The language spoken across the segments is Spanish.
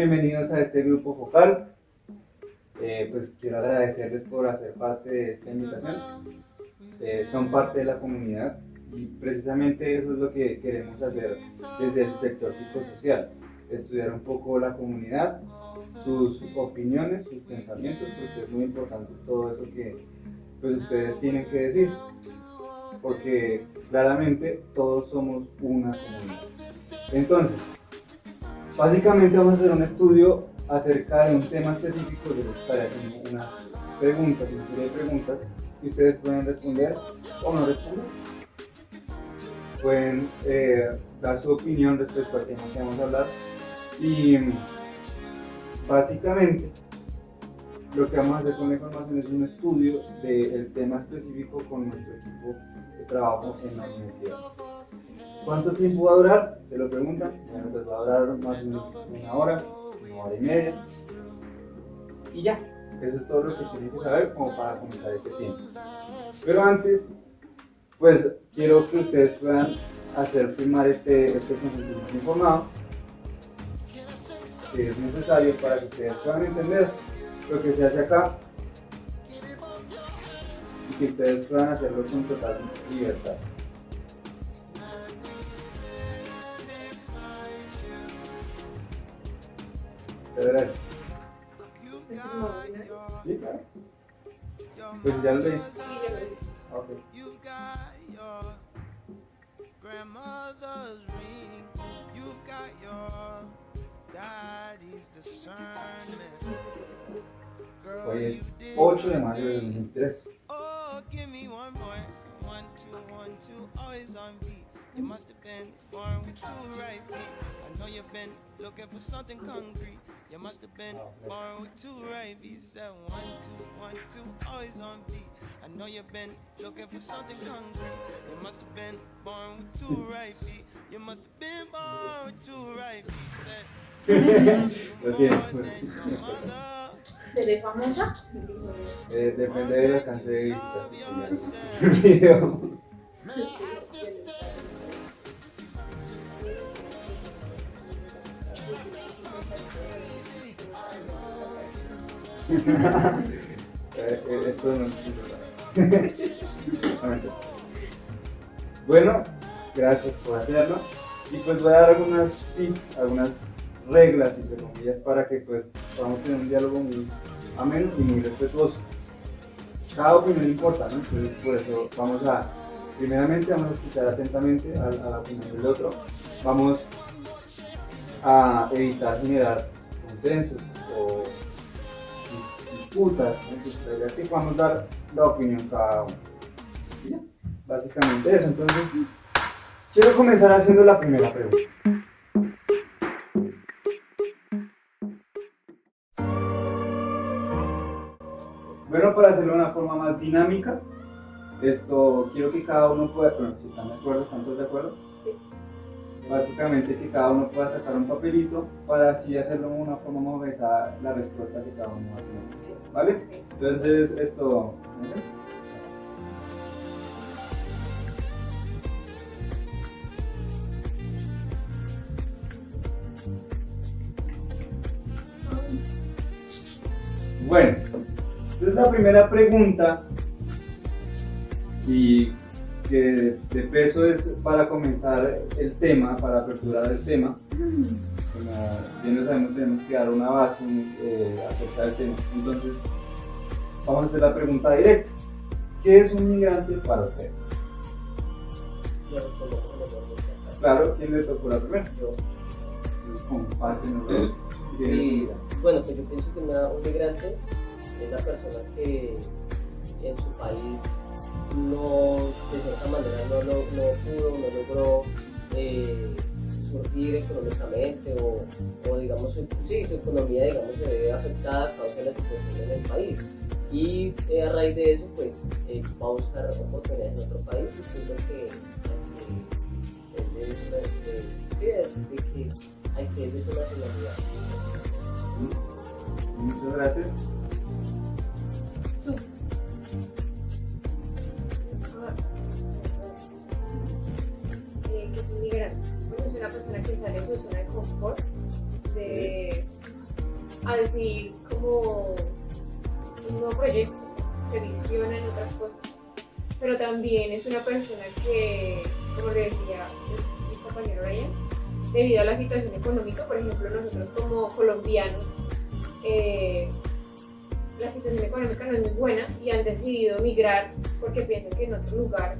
bienvenidos a este grupo focal. Pues quiero agradecerles por hacer parte de esta invitación. Son parte de la comunidad y precisamente eso es lo que queremos hacer desde el sector psicosocial. Estudiar un poco la comunidad, sus opiniones, sus pensamientos, porque es muy importante todo eso que pues, ustedes tienen que decir. Porque claramente todos somos una comunidad. Entonces, básicamente vamos a hacer un estudio acerca de un tema específico. Les estaré haciendo una serie de preguntas y ustedes pueden responder o no responder. Pueden dar su opinión respecto al tema que vamos a hablar y básicamente lo que vamos a hacer con la información es un estudio del tema específico con nuestro equipo de trabajo en la universidad. ¿Cuánto tiempo va a durar? Se lo preguntan. Bueno, pues va a durar más o menos una hora y media. Y ya, eso es todo lo que tienen que saber como para comenzar este tiempo. Pero antes, pues quiero que ustedes puedan hacer firmar este consentimiento informado, que es necesario para que ustedes puedan entender lo que se hace acá y que ustedes puedan hacerlo con total libertad. ¿Se verá eso? Sí, claro. Pues ya lo leíste. Sí, ya lo leí. Okay. Hoy es 8 de mayo de 2003. You must have been born with two right feet. I know you've been looking for something concrete. You must have been born with two right feet. Said 1, 2, 1, 2, always on beat. I know you've been looking for something concrete. You must have been born with two right feet. You must have been born with two right feet. Lo siento. ¿Seré famosa? Depende del alcance de visitas el video. Esto no es importante. Bueno, gracias por hacerlo. Y pues voy a dar algunas tips, algunas reglas, entre comillas, para que pues podamos tener un diálogo muy ameno y muy respetuoso. Cada opinión importa, ¿no? Entonces por eso primeramente vamos a escuchar atentamente a la opinión del otro. Vamos a evitar generar consensos o disputas, ¿no? Entonces, la idea es que podamos dar la opinión cada uno. Y ya, básicamente eso. Entonces, quiero comenzar haciendo la primera pregunta. Bueno, para hacerlo de una forma más dinámica, quiero que cada uno pueda, bueno, si están de acuerdo, ¿están todos de acuerdo? Sí. Básicamente que cada uno pueda sacar un papelito para así hacerlo de una forma más organizada la respuesta que cada uno va a tener, ¿vale? Entonces esto... Bueno, entonces la primera pregunta y que de peso es para comenzar el tema, para aperturar el tema. Como bien lo sabemos, tenemos que dar una base acerca del tema. Entonces, vamos a hacer la pregunta directa. ¿Qué es un migrante para usted? Yo respondo por los dos. Claro, ¿quién le tocó la primera? Yo. Entonces, compártenos. Y bueno, pues yo pienso que un migrante es la persona que en su país de cierta manera no pudo, no logró surgir económicamente o digamos, su economía digamos, se ve afectada a causa de la situación en el país. Y a raíz de eso, pues va a buscar oportunidades en otro país, diciendo que hay que de su nacionalidad. Muchas gracias. Que es un migrante. Bueno, es una persona que sale de su zona de confort, de a decidir como un nuevo proyecto, se visiona en otras cosas, pero también es una persona que, como le decía mi compañero Ryan, debido a la situación económica, por ejemplo, nosotros como colombianos, la situación económica no es muy buena y han decidido migrar porque piensan que en otro lugar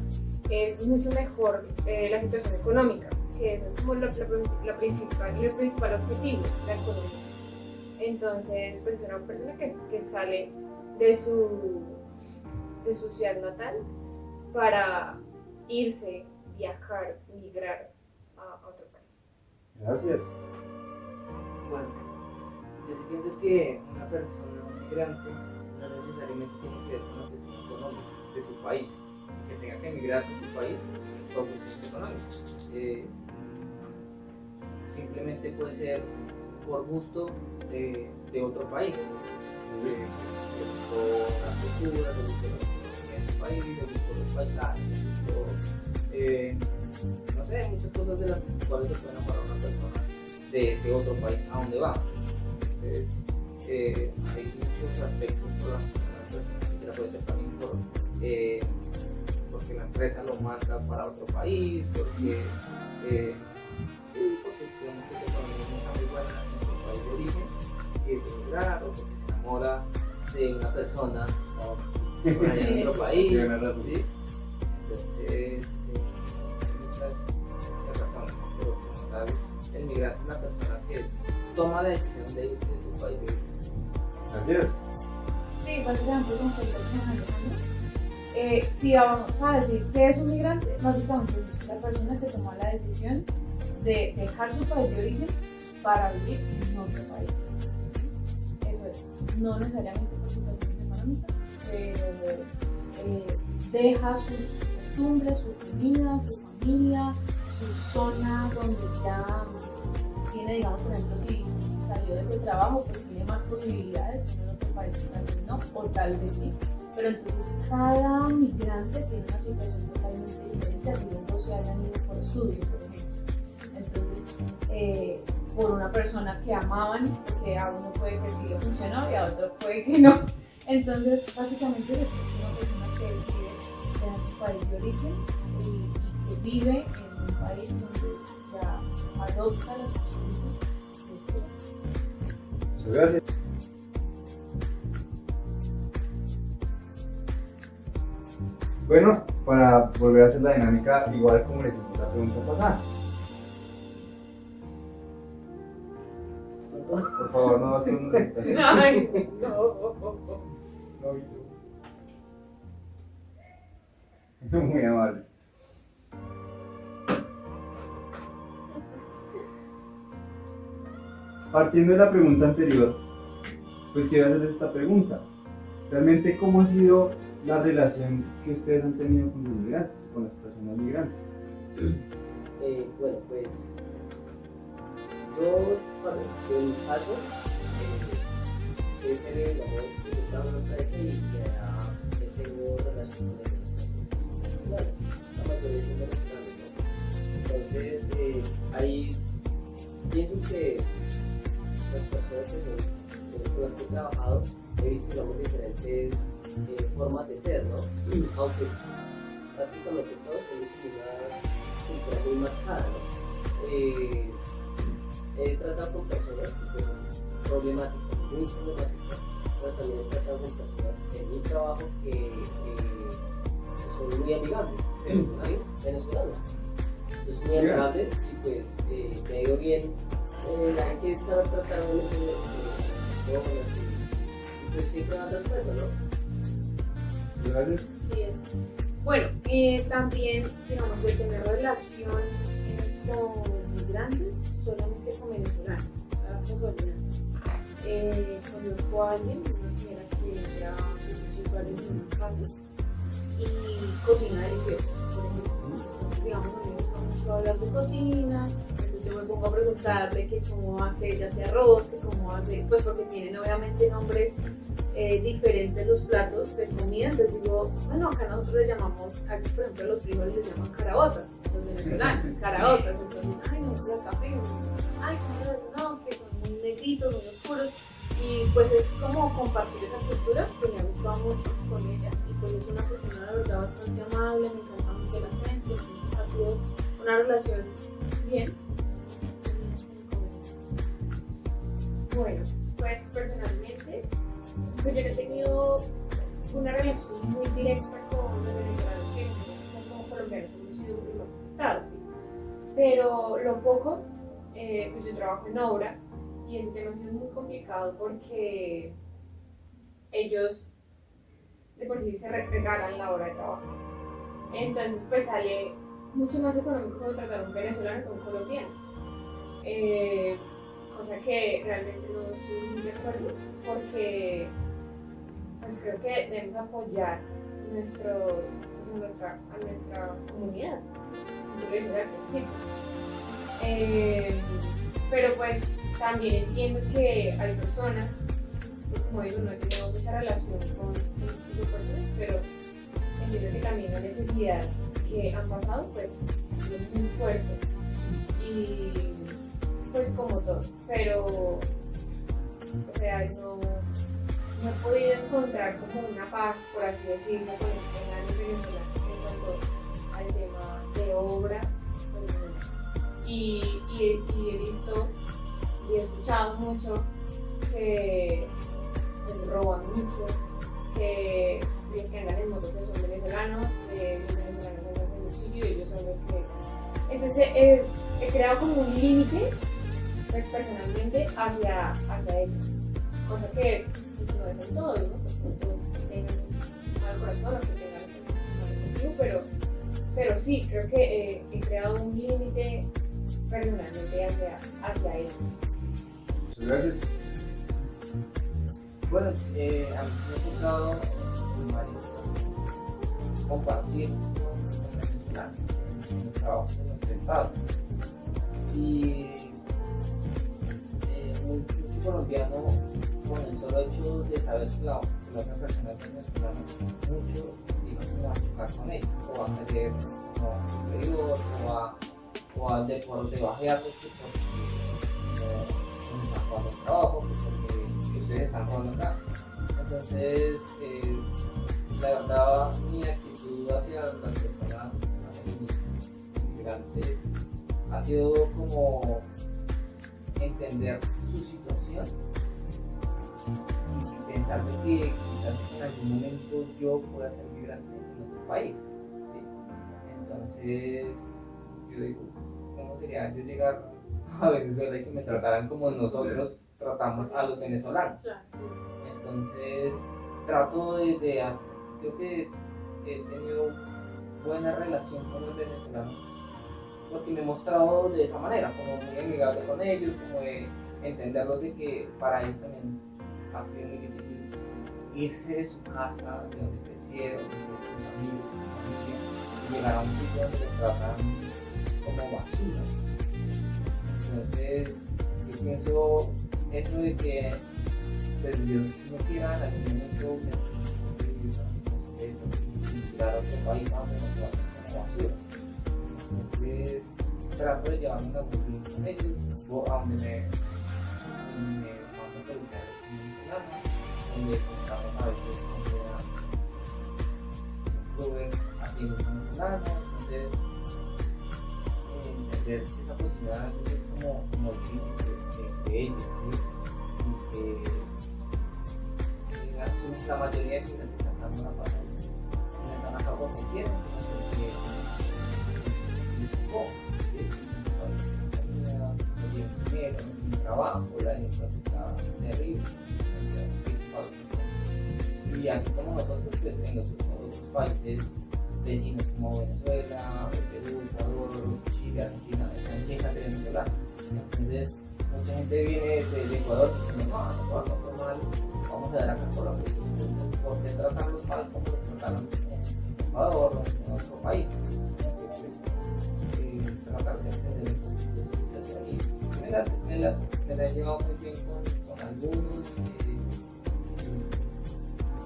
es mucho mejor la situación económica, que eso es como el principal objetivo, la economía. Entonces, pues es una persona que sale de su ciudad natal para irse, viajar, migrar a otro país. Gracias. Bueno, yo sí pienso que una persona, un migrante, no necesariamente tiene que ver con la cuestión económica de su país, que tenga que emigrar de su país por cuestiones económicas. Simplemente puede ser por gusto de otro país, de la cultura, de ese país, de los paisajes, no sé, muchas cosas de las cuales se puede enamorar una persona de ese otro país a donde va. Entonces, hay muchos aspectos por las personas, puede ser también porque la empresa lo manda para otro país, porque digamos que la economía no está muy buena en su país de origen, y es emigrar, o porque se enamora de una persona por allá en otro país, ¿sí? Entonces hay muchas razones, pero como tal, el migrante es una persona que toma la decisión de irse de su país de origen. Gracias. Sí, básicamente con Alejandro. Si vamos a decir que es un migrante, básicamente es la persona que toma la decisión de dejar su país de origen para vivir en otro país. ¿Sí? Eso es, no necesariamente por situaciones económicas, pero deja sus costumbres, su comida, su familia, su zona donde ya tiene, digamos, por ejemplo, si salió de ese trabajo, pues tiene más posibilidades, si no en otro país tal vez no, o tal vez sí. Pero entonces cada migrante tiene una situación totalmente diferente, algunos se hayan ido por estudio, por ejemplo. Entonces, por una persona que amaban, porque a uno puede que sí le funcionó y a otro puede que no. Entonces, básicamente es una persona que decide dejar su país de origen y que vive en un país donde ya adopta las costumbres de este país. Muchas gracias. Bueno, para volver a hacer la dinámica, igual como les hicimos la pregunta pasada. Por favor, no hacer una invitación. Ay, no. Muy amable. Partiendo de la pregunta anterior, pues quiero hacerles esta pregunta. Realmente, ¿cómo ha sido la relación que ustedes han tenido con los migrantes, con las personas migrantes? Bueno, pues yo, en mi caso, he tenido una empresa y ya he tenido relación con ellos. La mayoría son venezolanos, ¿no? Entonces, ahí pienso que las personas con las que he trabajado, he visto, digamos, diferentes formas de ser, ¿no? Aunque prácticamente todos tienen una cultura muy marcada, ¿no? He tratado con personas que son problemáticas, muy problemáticas, pero también he tratado con personas en mi trabajo que son muy amigables, ¿sí? Venezolanos. Entonces, muy amigables y pues me ha ido bien. La gente sabe tratar muy bien de personas y pues siempre dan respeto, ¿no? Gracias. Sí es. Bueno, también, digamos, de tener relación con migrantes, solamente con venezolanos, conozco a alguien, una señora que era 25 años en una casa y cocina delicioso, por ejemplo. Digamos, a mí me gusta mucho hablar de cocina, entonces yo me pongo a preguntarle que cómo hace ella ese arroz, que cómo hace, pues porque tienen obviamente nombres diferentes los platos de comida, entonces digo, bueno, acá nosotros le llamamos, aquí por ejemplo los frijoles les llaman caraotas, los venezolanos, caraotas, entonces, ay, no, la café, ay, no, que son muy negritos, muy oscuros, Y pues es como compartir esa cultura que me ha gustado mucho con ella. Y pues es una persona la verdad bastante amable, me encanta mucho el acento, entonces ha sido una relación bien. Bueno, pues personalmente, pues yo no he tenido una relación muy directa con los venezolanos que como colombianos hemos sido muy más afectados, ¿sí? Pero lo poco, pues yo trabajo en obra y ese tema ha sido muy complicado porque ellos de por sí se regalan la hora de trabajo. Entonces pues sale mucho más económico contratar a un venezolano que a un colombiano. Cosa que realmente no estoy muy de acuerdo porque pues creo que debemos apoyar pues, a nuestra comunidad, yo les decía al principio. Pero pues también entiendo que hay personas, pues, como digo, no he tenido mucha relación con sus personas, pero entiendo que también la necesidad que han pasado pues ha sido muy fuerte y pues como todo, pero o sea, no he podido encontrar como una paz, por así decirlo, con el venezolano en cuanto al tema de obra. Y he visto y he escuchado mucho que pues, roban mucho, que los que andan en moto que son venezolanos, los venezolanos andan en cuchillo y ellos son los que... Entonces he creado como un límite, pues personalmente, hacia ellos, cosa que pues, no es en todos, ¿no? Pues no todos tengan mal corazón o que tengan mal motivo, pero sí, creo que he creado un límite personalmente hacia ellos. Muchas gracias. Bueno, a mí me ha tocado en varias ocasiones compartir con venezolanos en el trabajo en nuestro estado. Y mucho colombiano, con el solo hecho de saber que la otra persona es venezolana, mucho, digamos, va a chocar con ellos, o va a querer como superior, o a de bajear porque no están jugando el trabajo, porque ustedes están jugando acá. Entonces, la verdad, mi actitud hacia las personas, hacia mis inmigrantes, ha sido como entender su situación y pensar de que quizás en algún momento yo pueda ser migrante en otro país, ¿sí? Entonces, yo digo, ¿cómo sería yo llegar a Venezuela y que me trataran como nosotros tratamos a los venezolanos? Entonces, trato creo que he tenido buena relación con los venezolanos porque me he mostrado de esa manera, como muy amigable con ellos, como de entenderlos de que para ellos también ha sido muy difícil irse de su casa, de donde crecieron, de sus amigos, su familia, y llegar a un sitio donde los tratan como basura. Entonces, yo pienso eso de que pues, Dios no quiera en algún momento llegar a otro país a donde nos tratan como basura. Entonces, trato de llevarme una buena vida con ellos, a donde me van a preguntar donde contamos a veces con Uber aquí en venezolano. Entonces, entender esa posibilidad a veces es como difícil de ellos, ¿sí? Y que la mayoría de migrantes acá no la pasan, no están acá porque quieren, sino porque no tienen dinero, no tienen trabajo, la delincuencia está terrible. Y así como nosotros pues, en los otros países vecinos como Venezuela, Perú, Ecuador, Chile, Argentina, Venezuela. Entonces, mucha gente viene de Ecuador y dice, no, Ecuador mal, vamos a dar acá Colombia. Entonces, ¿por qué tratarlos mal como los trataron en Ecuador o en otro país? Tratar de entender un poquito de situación y me la he llevado muy bien con algunos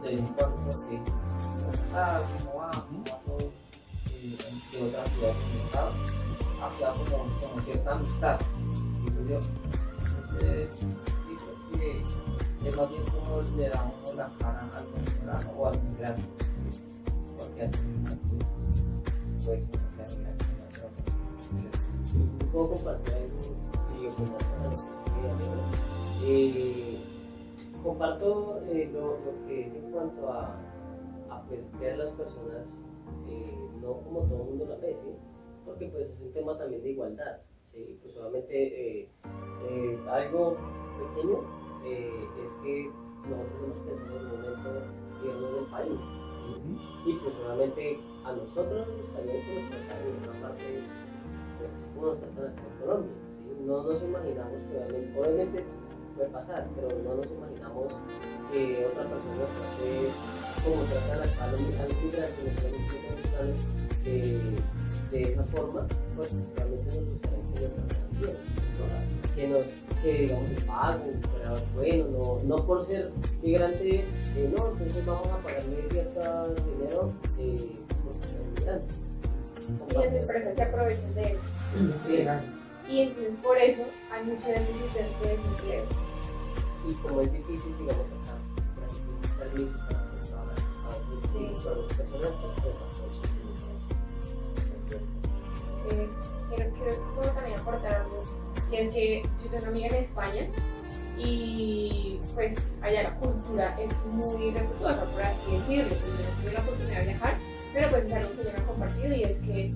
de vez en cuando porque cómo va todo de otras ciudades del estado ha quedado como cierta amistad, digo yo. Entonces, sí, creo que es más bien como le da uno la cara al venezolano o al migrante, porque así mismo pues puede que no sea migrante, Les puedo compartir algo y opinar con lo que decía. Comparto lo que es en cuanto a pues, ver las personas no como todo el mundo la ve, ¿sí? Porque pues es un tema también de igualdad, ¿sí? Pues solamente algo pequeño es que nosotros hemos pensado en un momento vivir en el país, ¿sí? Y pues solamente a nosotros nos gustaría que nos trataran en una parte pues, como nos tratan acá en Colombia, ¿sí? No nos imaginamos que obviamente puede pasar, pero no nos imaginamos que otra persona nos trate como tratan acá a los migrantes, de esa forma, pues realmente nos gustaría que nos trataran bien, ¿no? Que digamos el pago fuera bueno, no por ser migrante, no, entonces vamos a pagarle cierto dinero porque son migrantes. Y las empresas se aprovechan de eso. Sí, Y entonces por eso hay mucho déficit de desempleo. Y como es difícil, digamos, acá, permiso para poder trabajar, a veces sí, para las personas, pues Quiero también aportar algo, y es que yo tengo una amiga en España y pues allá la cultura es muy respetuosa, por así decirlo. Pues yo no tuve la oportunidad de viajar, pero pues es algo que yo no he compartido, y es que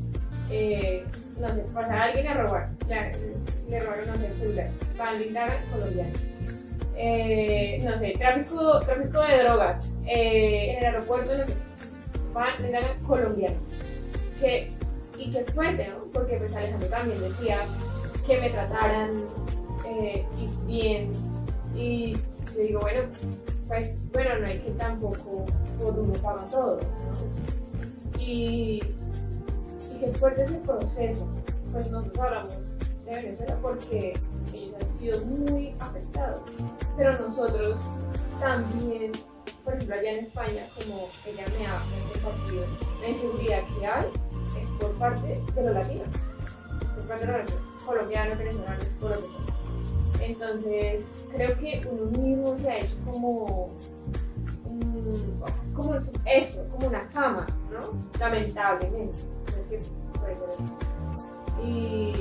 no sé, pasar a alguien a robar, le robaron, no sé, el celular, van a brindar colombiano. No sé, tráfico de drogas en el aeropuerto, no sé, van a brindar colombiano. Y qué fuerte, ¿no? Porque pues Alejandro también decía que me trataran y bien, y yo digo, bueno, pues bueno, no hay que tampoco por uno paga todo, ¿no? Y qué fuerte es el proceso. Pues nosotros hablamos de Venezuela porque ellos han sido muy afectados, pero nosotros también, por ejemplo allá en España, como ella me ha compartido, la inseguridad que hay es por parte de los latinos, por parte de los colombianos, venezolanos, por lo que sea. Entonces creo que uno mismo se ha hecho como eso, como una fama, ¿no? Lamentablemente, creo que puede ser. Y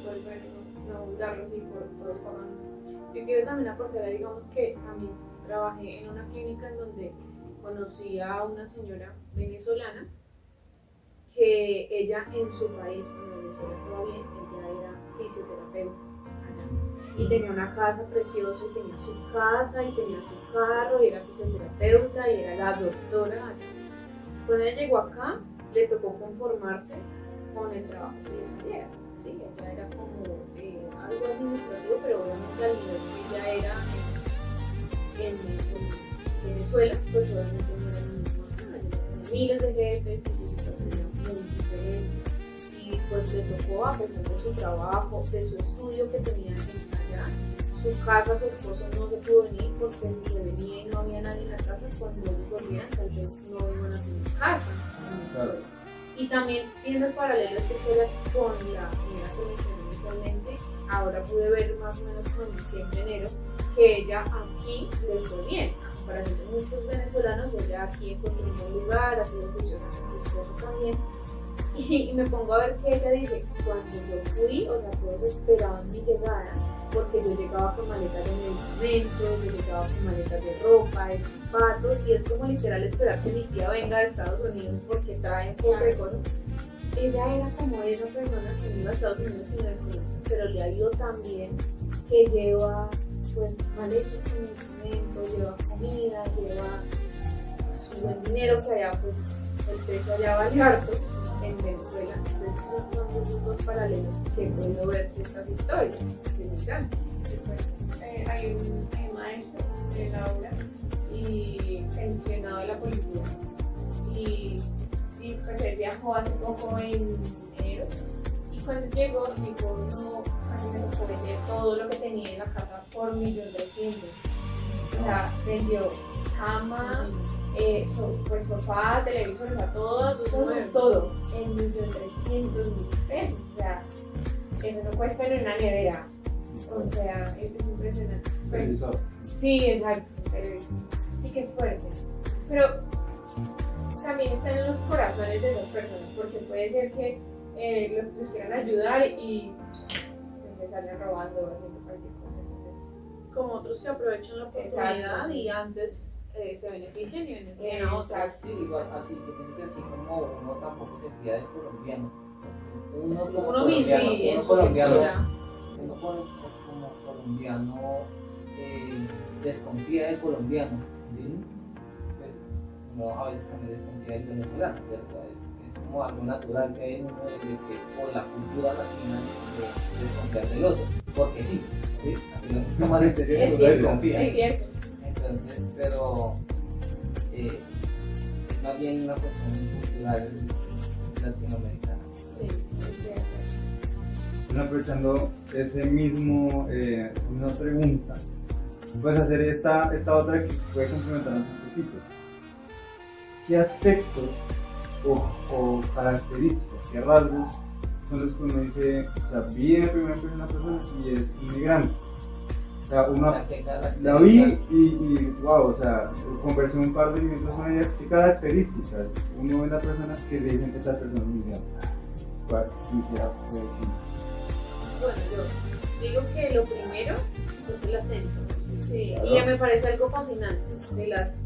pues bueno, no juzgarlo así por todos pagan. Yo quiero también aportar, digamos que a mí trabajé en una clínica en donde conocí a una señora venezolana que ella en su país, cuando Venezuela estaba bien, ella era fisioterapeuta allá. Y tenía una casa preciosa, y tenía su casa, y tenía su carro, y era fisioterapeuta, y era la doctora allá. Cuando ella llegó acá, le tocó conformarse con el trabajo que ella saliera. Sí, ella era como algo administrativo, pero obviamente al nivel que ella era en Venezuela, pues obviamente no era lo mismo acá. Ella tenía miles de jefes, muy diferente, y pues le tocó, a pesar de su trabajo, de su estudio que tenía allá, su casa, su esposo no se pudo venir porque si se venía y no había nadie en la casa, cuando ellos volvían tal vez no iban a tener casa. Claro. Y también viendo el paralelo esta historia con la señora que mencioné inicialmente, ahora pude ver más o menos con el 100 de enero que ella aquí le fue bien. A comparación de muchos venezolanos, ella aquí encontró un buen lugar, ha sido juiciosa con su esposo también. Y me pongo a ver que ella dice, cuando yo fui, o sea, todos esperaban mi llegada, porque yo llegaba con maletas de medicamentos, yo llegaba con maletas de ropa, de zapatos, y es como literal esperar que mi tía venga de Estados Unidos porque traen poco de cosas. Ella era como esa persona que no iba a Estados Unidos sino de Colombia, pero le ha ido tan bien que lleva pues maletas con medicamentos, lleva comida, lleva pues, su buen dinero, que allá pues el precio allá vale harto en Venezuela. Entonces son los dos paralelos que he podido ver de estas historias de migrantes. Hay un maestro en la aula y pensionado de la policía, y pues él viajó hace poco en enero, y cuando llegó dijo, no, casi me tocó vender todo lo que tenía en la casa por 1.300.000. O sea, vendió cama, pues sofá, televisor, o sea, todo en 1.300.000 pesos. O sea, eso no cuesta en una nevera O sea, es impresionante. Precisor. Sí, exacto. Pero sí que es fuerte. Pero también están en los corazones de las personas, porque puede ser que los quieran ayudar y pues, se salen robando o haciendo cualquier cosa. Entonces, Como otros que aprovechan la oportunidad Exacto. y antes se benefician y benefician a otros. exacto. Sí, igual así, yo pienso que así como uno tampoco se fía del colombiano. Uno Sí, como Uno mismo, colombiano, sí, en uno su colombiano, cultura. uno como colombiano desconfía del colombiano, ¿sí? Pues, uno a veces también desconfía del venezolano, ¿cierto? Es como algo natural que hay en uno de que por la cultura latina de desconfiar del otro, porque sí, ¿sí? Así no malentendido, Es uno cierto, desconfía. es cierto. Entonces, pero es más bien una cuestión cultural latinoamericana. Sí, es cierto. Bueno, aprovechando ese mismo, una pregunta, puedes hacer esta otra que puede complementarnos un poquito. ¿Qué aspectos o características, qué rasgos son los que uno dice, o sea, vi en primera persona y es inmigrante? O sea, uno O sea, ¿qué la vi y wow, o sea, conversé un par de minutos con ella. ¿Qué características uno ve en la persona que le dicen que esta persona es inmigrante? ¿Cuál quisiera poder decir? Bueno, yo digo que lo primero es el acento. Sí. Y ya me parece algo fascinante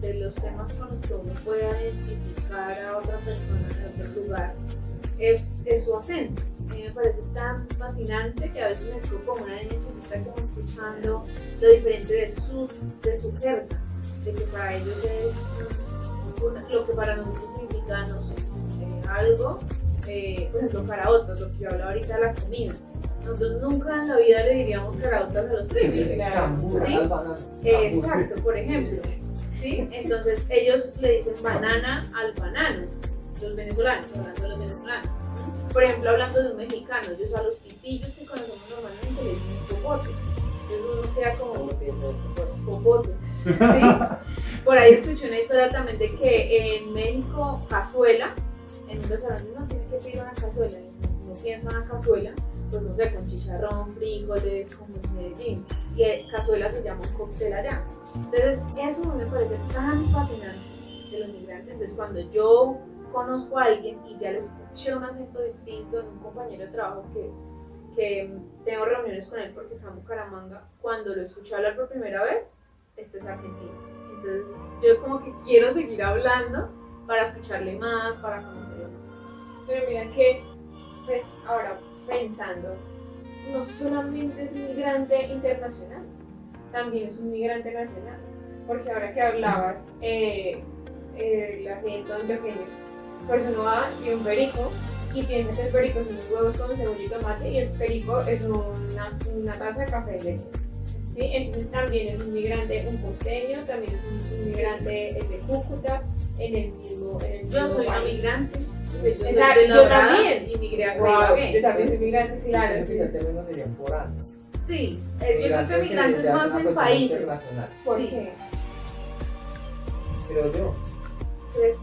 de los temas con los que uno puede identificar a otra persona en otro lugar, es su acento. A mí me parece tan fascinante que a veces me quedo como una niña chiquita como escuchando lo diferente de su jerga, de que para ellos es lo que para nosotros significa, no sé, algo, por ejemplo, para otros, lo que yo hablaba ahorita de la comida. Nosotros nunca en la vida le diríamos caraotas a los primos. ¿Sí? Exacto, por ejemplo. ¿Sí? Entonces ellos le dicen banana al banano, los venezolanos, hablando de los venezolanos. Por ejemplo, hablando de un mexicano, ellos a los pitillos que conocemos normalmente le dicen popotes. Entonces uno queda como popotes. ¿Sí? Por ahí escuché una historia también de que en México, cazuela, en un restaurante no tiene que pedir una cazuela, no piensa en una cazuela, pues no sé, con chicharrón, frijoles, como en Medellín, y cazuela se llama un cóctel allá. Entonces, eso me parece tan fascinante de los migrantes. Entonces, cuando yo conozco a alguien y ya le escuché un acento distinto en un compañero de trabajo que tengo reuniones con él porque está en Bucaramanga, cuando lo escuché hablar por primera vez, este es argentino. Entonces, yo como que quiero seguir hablando para escucharle más, para conocerle más. Pero mira que, pues ahora pensando, no solamente es migrante internacional, también es un migrante nacional. Porque ahora que hablabas, el acento antioqueño, pues uno va y un perico y piensa que el perico son unos huevos con cebolla y tomate y el perico es una taza de café de leche. ¿Sí? Entonces también es un migrante, un costeño, también es un migrante el de Cúcuta, en el mismo Yo soy una país. migrante. Exacto, yo también. Y migré a Wow, Ibagué. yo también soy migrante, claro. Yo Sí. creo que el término sería foráneo. Sí, yo creo que migrantes ya es más una en cuestión países. internacional. ¿Por Sí. qué? Creo yo. Pues,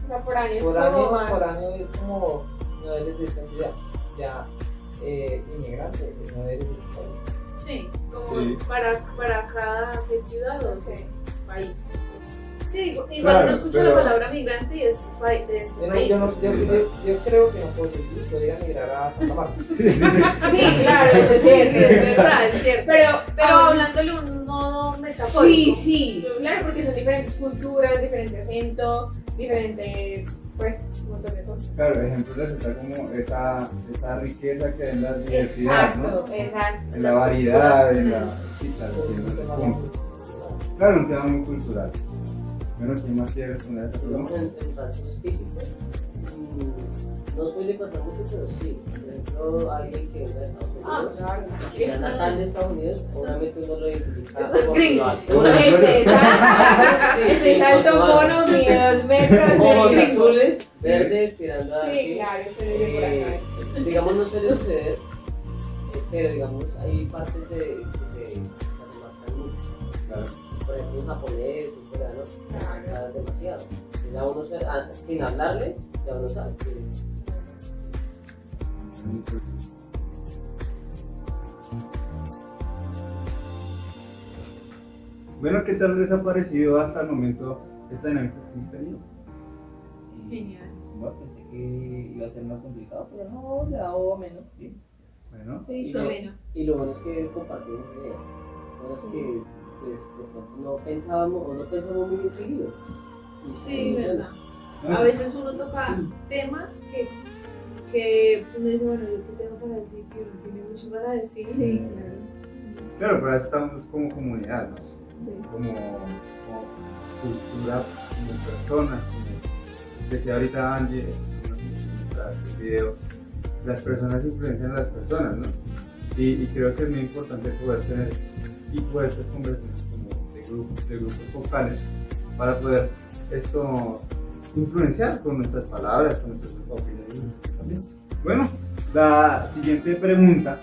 o sea, foráneo es como más... Foráneo es como no eres de esta ciudad. Ya inmigrante, no eres de esta ciudad. Sí, como Sí. para cada ciudad o país. Sí, igual Claro, uno escucha pero- la palabra migrante y es de país. Yo creo que no podría migrar a Santa Marta. Sí. Sí, claro, eso es Sí, es cierto. verdad, es cierto. Pero Ah, hablándole un modo metafórico. sí, claro, porque son diferentes culturas, diferente acento, diferente, pues, un montón de cosas. Claro, ejemplo resulta como esa riqueza que hay en la diversidad, ¿no? Exacto. En la variedad, en la... Sí, claro, entiendo ese punto. Claro, un tema muy cultural. Bueno, ¿quién más quiere responder a esta Digamos, pregunta? en rasgos físicos, no suele pasar mucho, pero sí. Por ejemplo, alguien que venga de Estados Unidos, claro. que sea natal de Estados Unidos, obviamente uno lo identifica Eso es por gringo. su altura. Este salto mono, mide 2 metros. Ojos sí. azules, verdes, tirando a Sí, claro, eso es de por acá. digamos, no suele suceder, pero digamos, hay partes que se remarcan mucho. Claro. Por ejemplo, un japonés, un coreano, Claro. sabe demasiado. Y ya uno sin hablarle, ya uno sabe que Bueno, ¿qué tal les ha parecido hasta el momento esta dinámica que hemos tenido? Genial. Bueno, pensé que iba a ser más complicado, pero no, le ha dado menos. Bien. Bueno, Sí, Y qué lo- bueno. Y lo bueno es que compartimos ideas, cosas que pues de pronto no pensábamos o no pensamos muy bien seguido. Y Sí, bueno, verdad. A veces uno toca temas que uno dice, bueno, yo qué tengo para decir, que uno tiene mucho para decir. Sí. Claro. claro, para eso estamos como comunidad, ¿no? Sí. Como cultura, como personas, como decía ahorita Angie en nuestra video, las personas influencian a las personas, ¿no? Y creo que es muy importante poder tener tipo de estas conversaciones como de grupos focales para poder esto influenciar con nuestras palabras, con nuestras opiniones también. Bueno, la siguiente pregunta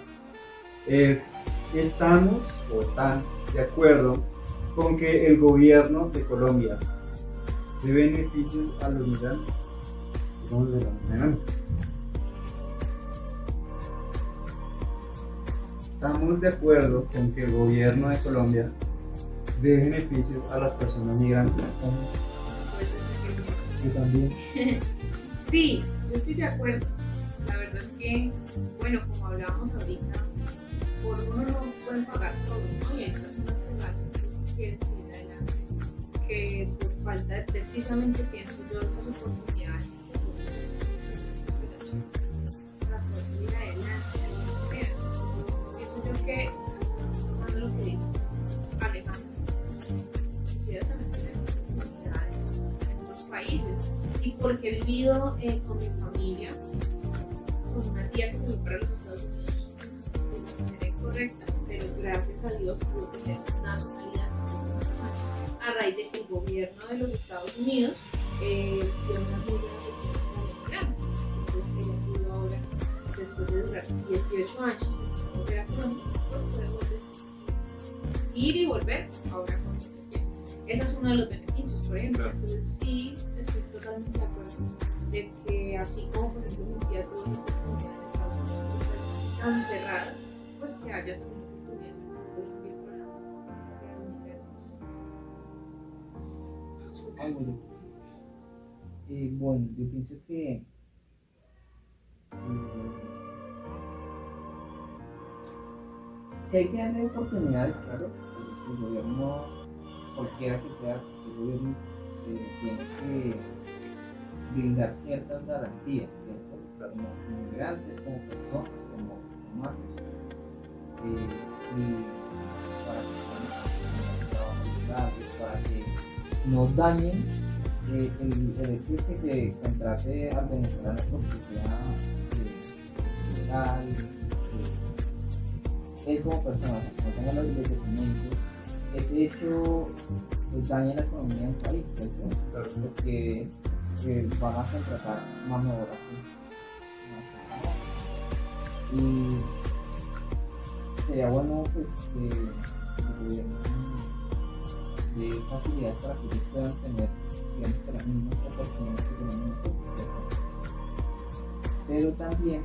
es, ¿estamos o están de acuerdo con que el gobierno de Colombia dé beneficios a los migrantes? Vamos de la manera. ¿Estamos de acuerdo con que el gobierno de Colombia dé beneficios a las personas migrantes? Yo también. Sí, yo estoy de acuerdo. La verdad es que, bueno, como hablábamos ahorita, por uno no pueden pagar todo, ¿no? Y hay personas que sí quieren seguir adelante, que por falta de, precisamente pienso yo, esas oportunidades que tienen desesperación para poder seguir adelante de alguna manera. Pienso yo que, tomando lo que dijo Alejandro, quisiera también tener oportunidades en otros países. Y porque he vivido con mi familia, con una tía que se fue para los Estados Unidos de manera incorrecta, pero gracias a Dios pudo tener una nacionalidad a raíz de que el gobierno de los Estados Unidos dio unas muy buenas opciones para los migrantes. Entonces ella pudo ahora, después de durar 18 años, volver a Colombia, pues puede volver, ir y volver ahora con su quiera. Ese es uno de los beneficios, por ejemplo. Claro. Entonces sí, estoy totalmente de acuerdo de que así como por ejemplo mi tía tuvo una oportunidad en Estados Unidos pues, tan cerrada, pues que haya también oportunidades en Colombia para los migrantes. Bueno, yo pienso que si hay que darle oportunidades, claro, el gobierno, cualquiera que sea, el gobierno tiene que brindar ciertas garantías, ¿cierto? Como migrantes, como personas, como humanos, y para que puedan tener trabajo legal, para que no dañen el hecho de que se contrate al venezolano porque sea legal, él como persona, no tenga los documentos, ese hecho pues, daña la economía del país, ¿cierto? Claro. Porque van a contratar mano de obra pues, y sería bueno pues que el gobierno dé facilidades para que ellos puedan tener digamos que las mismas oportunidades que tenemos nosotros, ¿cierto? Pero también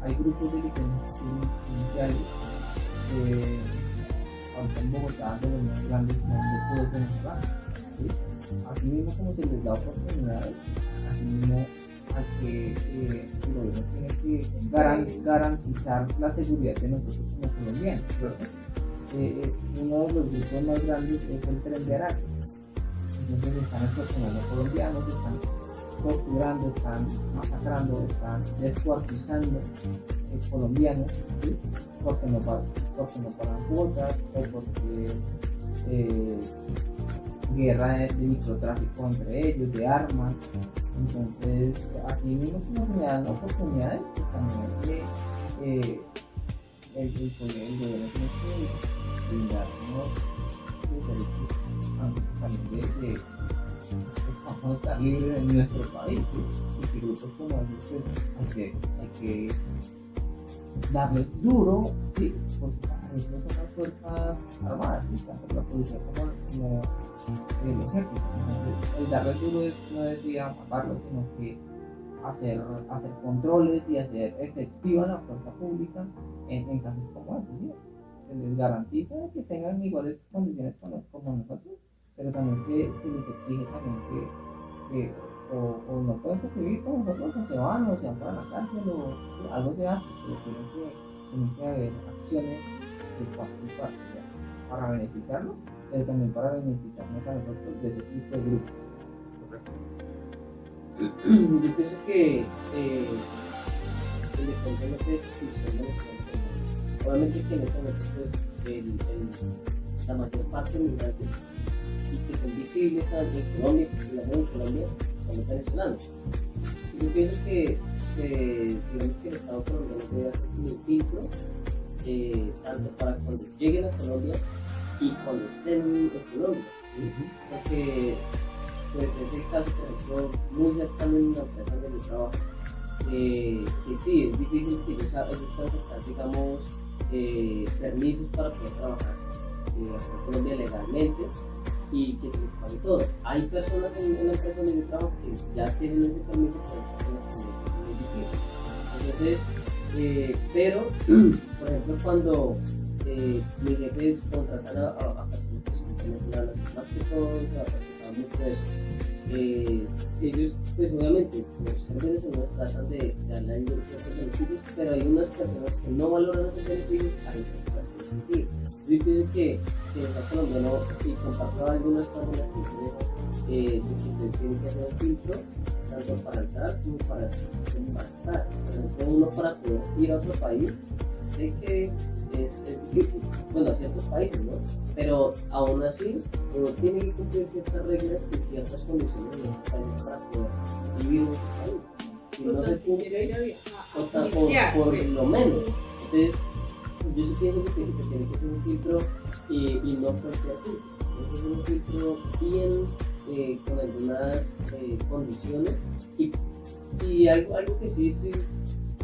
hay grupos de delincuentes iniciales ahorita en Bogotá de los más grandes son de todos venezolanos, ¿sí? Así mismo como se les da oportunidades, así mismo hay que el gobierno tiene que garantizar la seguridad de nosotros como colombianos, ¿cierto? Uno de los grupos más grandes es el Tren de Aragua. Entonces están extorsionando a colombianos, están torturando, están masacrando, están descuartizando colombianos, ¿sí? porque no pagan cuotas o porque guerra de microtráfico entre ellos, de armas. Entonces, así mismo como se me dan oportunidades, pues también el gobierno tiene que brindarnos derechos también de vamos a estar libres en nuestro país, y que grupos como ellos pues hay que darles duro, sí, porque para eso son las fuerzas armadas, ¿sí? Tanto la policía como el ejército. Entonces, el darles duro no es ir a matarlos, sino que hacer controles y hacer efectiva la fuerza pública en casos como estos, ¿sí? se les garantiza que tengan iguales condiciones como nosotros, pero también se les exige también que o no pueden convivir con nosotros, o se van para la cárcel, o algo se hace, pero tienen que haber acciones de parte y parte, ¿ya? Para beneficiarnos, pero también para beneficiarnos a nosotros de ese tipo de grupos. Yo pienso que independientemente si son mexicanos, obviamente que en este momento pues la mayor parte de migrantes y que son visibles en Colombia, particularmente en Colombia, son los venezolanos. Yo pienso que digamos que el Estado colombiano debe hacer un filtro tanto para cuando lleguen a Colombia y cuando estén en Colombia, porque pues es el caso, por ejemplo, muy cercano en una empresa donde yo trabajo, que sí, es difícil que ellos puedan sacar, digamos, permisos para poder trabajar aquí en Colombia legalmente y que se les pague todo. Hay personas en la empresa donde yo trabajo que ya tienen ese permiso, pero es muy difícil. Entonces, pero, por ejemplo, cuando mis jefes contratan a personas que son venezolanas, más que todo se va a practicar mucho eso. Ellos, pues obviamente, por ser venezolanos tratan de darle a ellos ciertos beneficios, pero hay unas personas que no valoran esos beneficios, hay otras personas que sí. Yo pienso que el Estado colombiano, y comparto algunas personas que dicen que se tiene que hacer un filtro, tanto para entrar como para estar. Por ejemplo, uno para poder ir a otro país, sé que es difícil, bueno, a ciertos países, ¿no? Pero aún así, uno tiene que cumplir ciertas reglas y ciertas condiciones en otro país para poder vivir en otro país. Si no se cumple, por lo menos. Entonces, yo sí pienso que se tiene que hacer un filtro y no cualquier filtro. Tiene que ser un filtro bien con algunas condiciones. Y algo que sí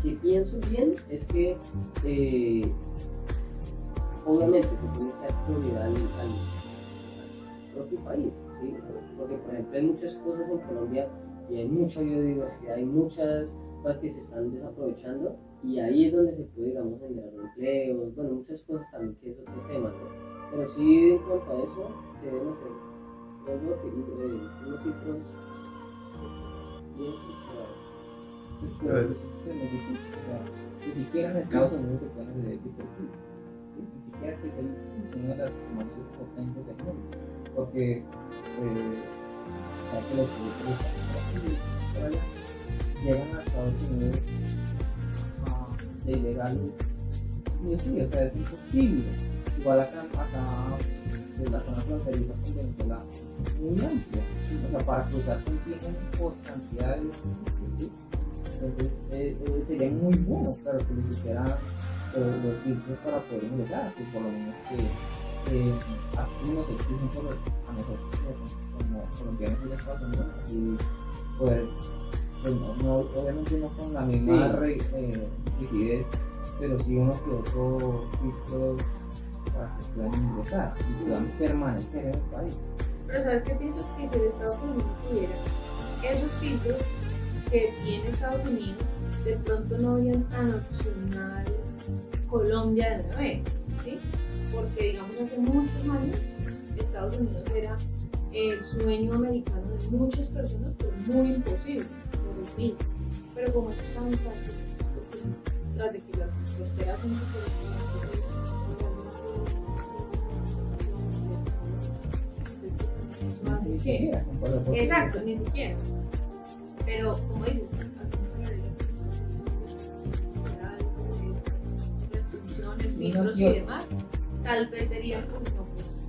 que pienso bien es que obviamente se tiene que dar prioridad al propio país, ¿sí? Porque por ejemplo hay muchas cosas en Colombia y hay mucha biodiversidad, hay muchas cosas que se están desaprovechando y ahí es donde se puede, digamos, generar empleos, bueno, muchas cosas también que es otro tema, ¿no? Pero sí, en cuanto a eso, se deben hacer unos filtros bien estructurados. Pero eso es muy difícil, o sea, ni siquiera en Estados Unidos se pueden hacer ese tipo de filtros, ¿sí? Ni siquiera que es una de las mayores potencias del mundo, porque ya que los productos por allá llegan a Estados Unidos de ilegales, sí, o sea, es imposible. Igual acá de la zona fronteriza con Venezuela, muy amplia, o sea, para cruzar contienen por cantidades, ¿sí? Entonces sería muy bueno, claro, que les hicieran los filtros para poder ingresar, que por lo menos que así nos exigen a nosotros como colombianos y Estados Unidos y poder, pues obviamente no con la misma rigidez, pero sí unos que otros filtros para que puedan ingresar y puedan permanecer en el país. Pero ¿sabes qué pienso? Que si el Estado colombiano tuviera esos filtros que tiene Estados Unidos, de pronto no habrían tan opcional Colombia de una vez, ¿sí? Porque digamos hace muchos años Estados Unidos era el sueño americano de muchas personas, pero muy imposible por el fin. Pero como es tan fácil, tras de que las fronteras son exacto, ni siquiera. Pero como dices, restricciones, filtros y demás, tal vez verían como no, pues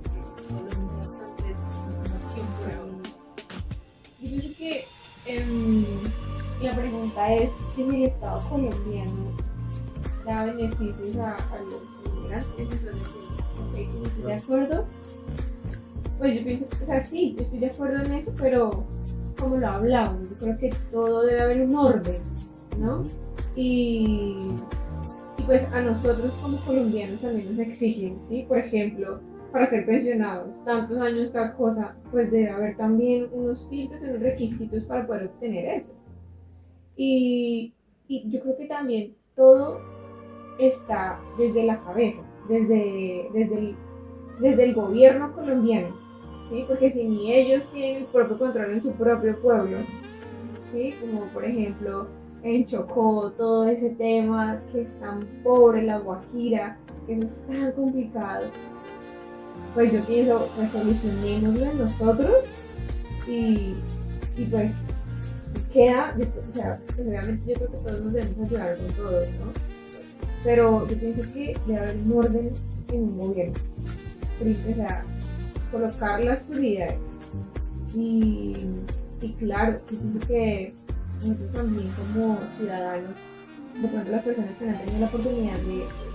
Colombia tal vez es una opción por ahora. Yo pienso que la pregunta es si el Estado colombiano da beneficios a los inmigrantes. Eso es lo que Okay, ¿estoy de acuerdo? Pues yo pienso, o sea, sí, yo estoy de acuerdo en eso, pero como lo hablábamos, yo creo que todo debe haber un orden, ¿no? Y pues a nosotros como colombianos también nos exigen, ¿sí? Por ejemplo, para ser pensionados, tantos años, tal cosa, pues debe haber también unos filtros, unos requisitos para poder obtener eso. Y yo creo que también todo está desde la cabeza, desde el gobierno colombiano, ¿sí? Porque si ni ellos tienen el propio control en su propio pueblo, ¿sí? Como por ejemplo en Chocó, todo ese tema que es tan pobre, la Guajira, que eso es tan complicado, pues yo pienso, pues solucionémoslo nosotros y, y pues si queda, o sea, pues obviamente yo creo que todos nos debemos ayudar con todos, ¿no? Pero yo pienso que debe haber un orden en un gobierno, o sea, colocar las prioridades y, y claro, yo pienso que nosotros también como ciudadanos, de pronto las personas que no han tenido la oportunidad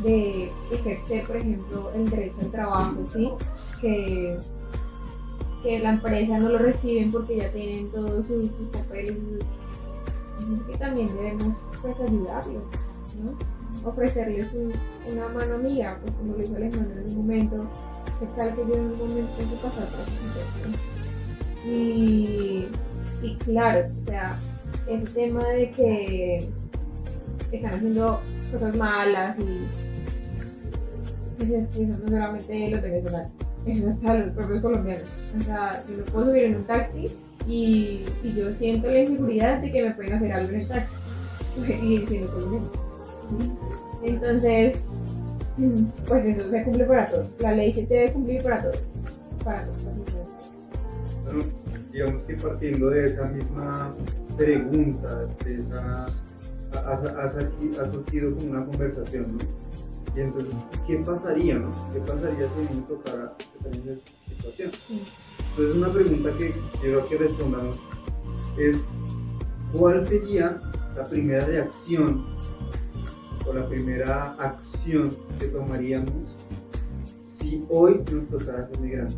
de ejercer, por ejemplo, el derecho al trabajo, ¿sí? Que la empresa no lo reciben porque ya tienen todos sus papeles, entonces que también debemos pues ayudarlos, ¿no? Ofrecerles una mano amiga, pues como lo hizo Alejandro en un momento, que tal que yo en un momento tengo que pasar por esa situación. Y claro, o sea, ese tema de que están haciendo cosas malas y pues es que eso no solamente los venezolanos, eso es hasta los propios colombianos. O sea, yo no puedo subir en un taxi y yo siento la inseguridad de que me pueden hacer algo en el taxi y siendo colombiano. Entonces, pues eso se cumple para todos. La ley se debe cumplir para todos. Para todos. Bueno, digamos que partiendo de esa misma pregunta, de esa, ha surgido como una conversación, ¿no? Y entonces, ¿qué pasaría, no? ¿Qué pasaría si uno tocara esa situación? Entonces, una pregunta que quiero que respondamos es, ¿cuál sería la primera reacción o la primera acción que tomaríamos si hoy nos tocara ser migrantes?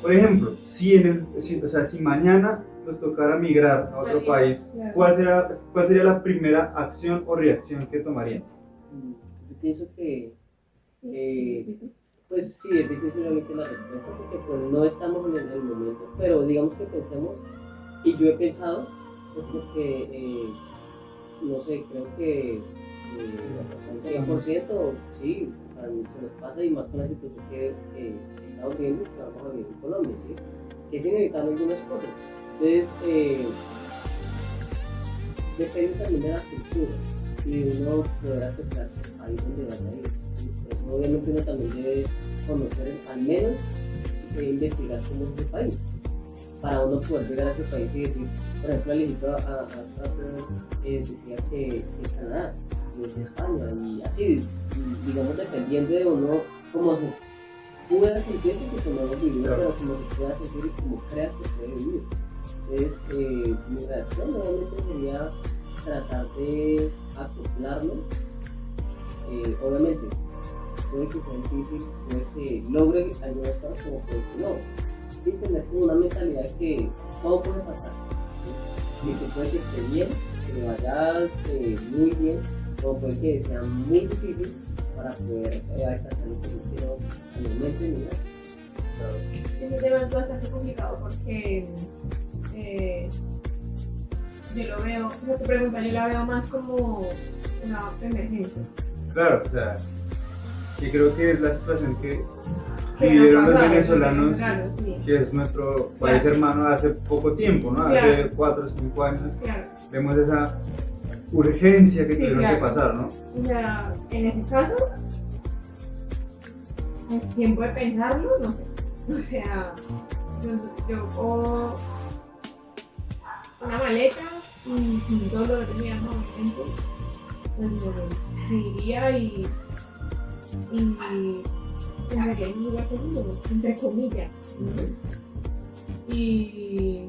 Por ejemplo, si mañana nos tocara migrar a otro país, claro. ¿cuál sería la primera acción o reacción que tomarían? Yo pienso que, pues sí, es difícil obviamente la respuesta porque pues, no estamos en el momento, pero digamos que pensemos, y yo he pensado, pues porque, no sé, creo que un 100% sí, o sea, se nos pasa y más con la situación que estamos viendo, que vamos a vivir en Colombia, ¿sí? Que es inevitable algunas cosas. Entonces, depende también de la cultura y de uno poder acercarse al país donde vaya a ir. ¿Sí? Pues, obviamente uno también debe conocer, al menos investigar cómo es ese país, para uno poder llegar a ese país y decir, por ejemplo, Alejito decía que Canadá, yo decía España, y así, digamos, dependiendo de uno, cómo se pueda sentir, porque no hemos vivido, pero como se pueda sentir y como crea que puede vivir. Entonces, mi reacción nuevamente sería tratar de acoplarlo. Obviamente, puede que sea difícil, puede que logre algunas cosas, como puede que no. Sí, tener como una mentalidad que todo puede pasar, ¿sí? Y que puede que esté bien, que me vaya muy bien, o puede que sea muy difícil para poder alcanzar lo que yo quiero al momento de mi vida. Ese tema es bastante complicado porque yo lo veo, o sea, tu pregunta yo la veo más como una emergencia. Claro, o sea, y creo que es la situación que vivieron los venezolanos, sí. que es nuestro país hermano hace poco tiempo, ¿no? Claro. Hace 4 o 5 años. Claro. Vemos esa urgencia que Sí, tuvieron claro. que pasar, ¿no? O sea, en ese caso, es tiempo de pensarlo, no sé. O sea, yo cojo una maleta y todo lo que tenía en momento, pues me iría y pensaría en un lugar seguro, entre comillas, ¿no? Y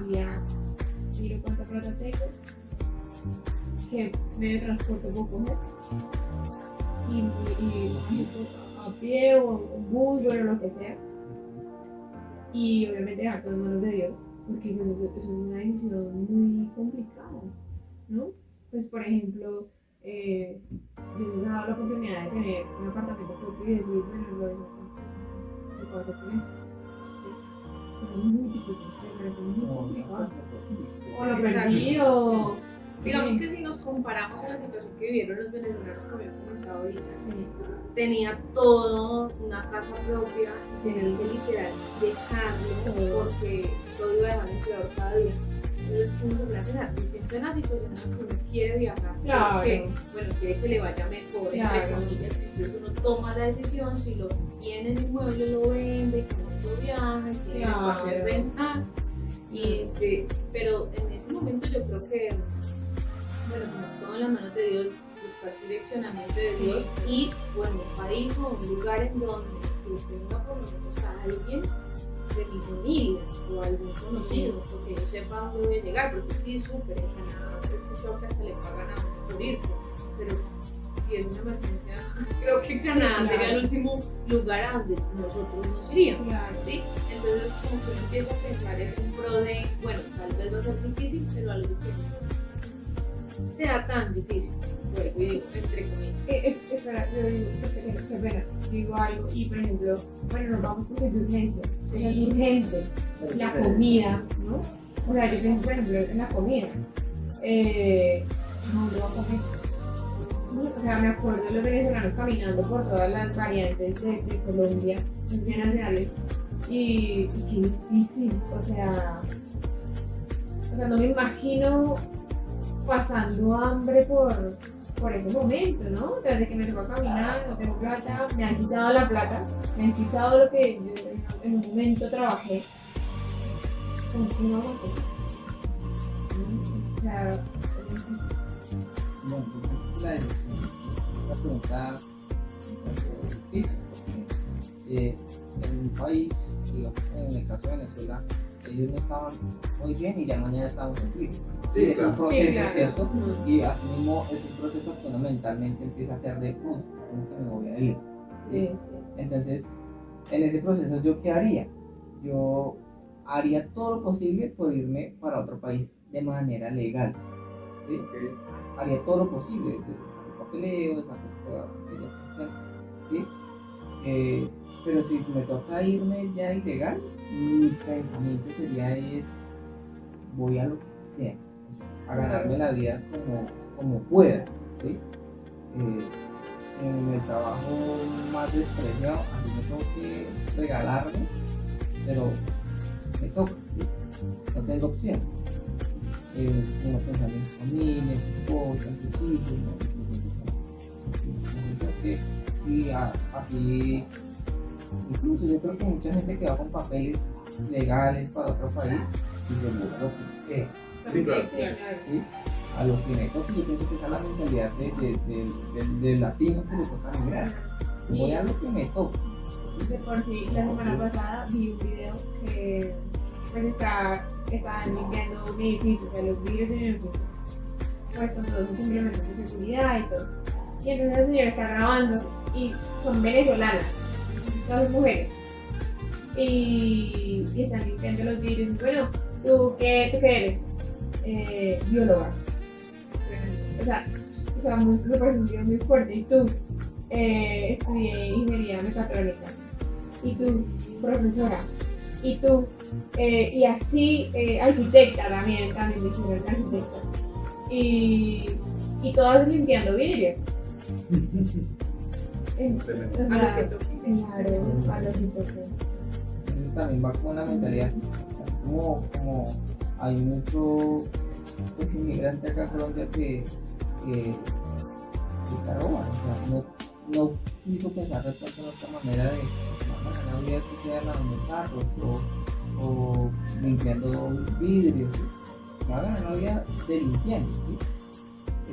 diría, miro cuánta plata tengo, qué medio de transporte puedo coger y a pie o un bus, bueno, lo que sea, y obviamente dejar todo en manos de Dios, porque eso es una decisión muy complicada, ¿no? Pues por ejemplo, yo me he dado la oportunidad de tener un apartamento propio y decir, bueno, lo puedo hacer con esto. es muy difícil, me parece muy complicado. O lo Exacto. perdí o... Digamos que si nos comparamos con la situación que vivieron los venezolanos, como yo comentaba ahorita, Sí, tenía todo, una casa propia, tenían que literal dejarlo porque todo iba a dejar empeor cada día. Entonces uno se pone a pensar, y siempre en la situación en la que uno quiere viajar, Claro. que, bueno, quiere que le vaya mejor, Claro. entre comillas, entonces uno toma la decisión, si lo tiene en inmueble, lo vende, con mucho viaje, tiene Claro. espacio de pensar, pero en ese momento yo creo que, bueno, como todo en las manos de Dios, buscar direccionamiento de Sí. Dios y, bueno, un país o un lugar en donde yo tenga por lo menos a alguien de mi familia o algún conocido, porque yo sepa dónde voy a llegar, porque sí, súper, en Canadá he escuchado que hasta le pagan a uno por irse, pero si es una emergencia, creo que Canadá claro. sería el último lugar a donde nosotros nos iríamos, Claro. ¿sí? Entonces, como que uno empieza a pensar es en pro de, bueno, tal vez va a ser difícil, pero algo que no sea tan difícil, vuelvo y digo, entre comillas. Espera, yo digo, espera, digo algo y por ejemplo, bueno, nos vamos porque es de urgencia, o sea, es urgente, la comida, ¿no? O sea, yo pienso, por ejemplo, en la comida, ¿dónde va a comer? O sea, me acuerdo de los venezolanos caminando por todas las variantes de Colombia, nacionales, y qué difícil, o sea, no me imagino pasando hambre por ese momento, ¿no? Desde que me tocó caminar, no tengo plata, me han quitado la plata, me han quitado lo que yo en un momento trabajé. ¿Cómo que no aguanté? O sea, es difícil. Bueno, pues la decisión, la pregunta es difícil, porque en un país, digamos, en el caso de Venezuela, ellos no estaban muy bien y ya mañana estaban en crisis. Sí, Es un claro. proceso, Sí, claro. ¿cierto? Y así mismo es un proceso que uno mentalmente empieza a hacer de, ¿cómo que me voy a ir? ¿Sí? Sí, Entonces, en ese proceso, ¿yo qué haría? Yo haría todo lo posible por irme para otro país de manera legal. ¿Sí? Haría todo lo posible, desde el papeleo, desde toda aquella cuestión, ¿sí? Pero si me toca irme ya ilegal, mi pensamiento sería voy a lo que sea, o sea, a ganarme la vida como pueda, ¿sí? En el trabajo más despreciado, así me tengo que regalarme, pero me toca, ¿sí? No tengo opción. Uno pensando en su familia, en su esposa, en sus hijos, ¿no? Y así, incluso yo creo que mucha gente que va con papeles legales para otro país, y yo voy a lo que sea, Sí, claro. ¿sí? A lo que me toque. Yo pienso que esa es la mentalidad del latino que le toca migrar. Voy a lo que me toque. De por sí, la semana pasada vi un video que pues estaban limpiando un edificio, o sea, los vidrios de un edificio, pues con todos sus implementos de seguridad y todo. Y entonces el señor está grabando y son venezolanas, todas mujeres. Y están limpiando los vidrios. Bueno, ¿tú qué eres? Bióloga. O sea me parece un video muy fuerte. Y tú, estudié ingeniería mecatrónica. Y tú, profesora. Y tú, y así, arquitecta también dijeron arquitecta. Y todas limpiando vidrios. O A lo sea, que toque. claro, a lo que toque. Entonces también va con una mentalidad, como hay mucho pues, inmigrante acá en Colombia que roban, o sea, no quiso pensar de pronto en otra manera de la vida que sea lavando carros o limpiando vidrios, ¿sí? Va a ganar la vida delinquiendo, ¿sí?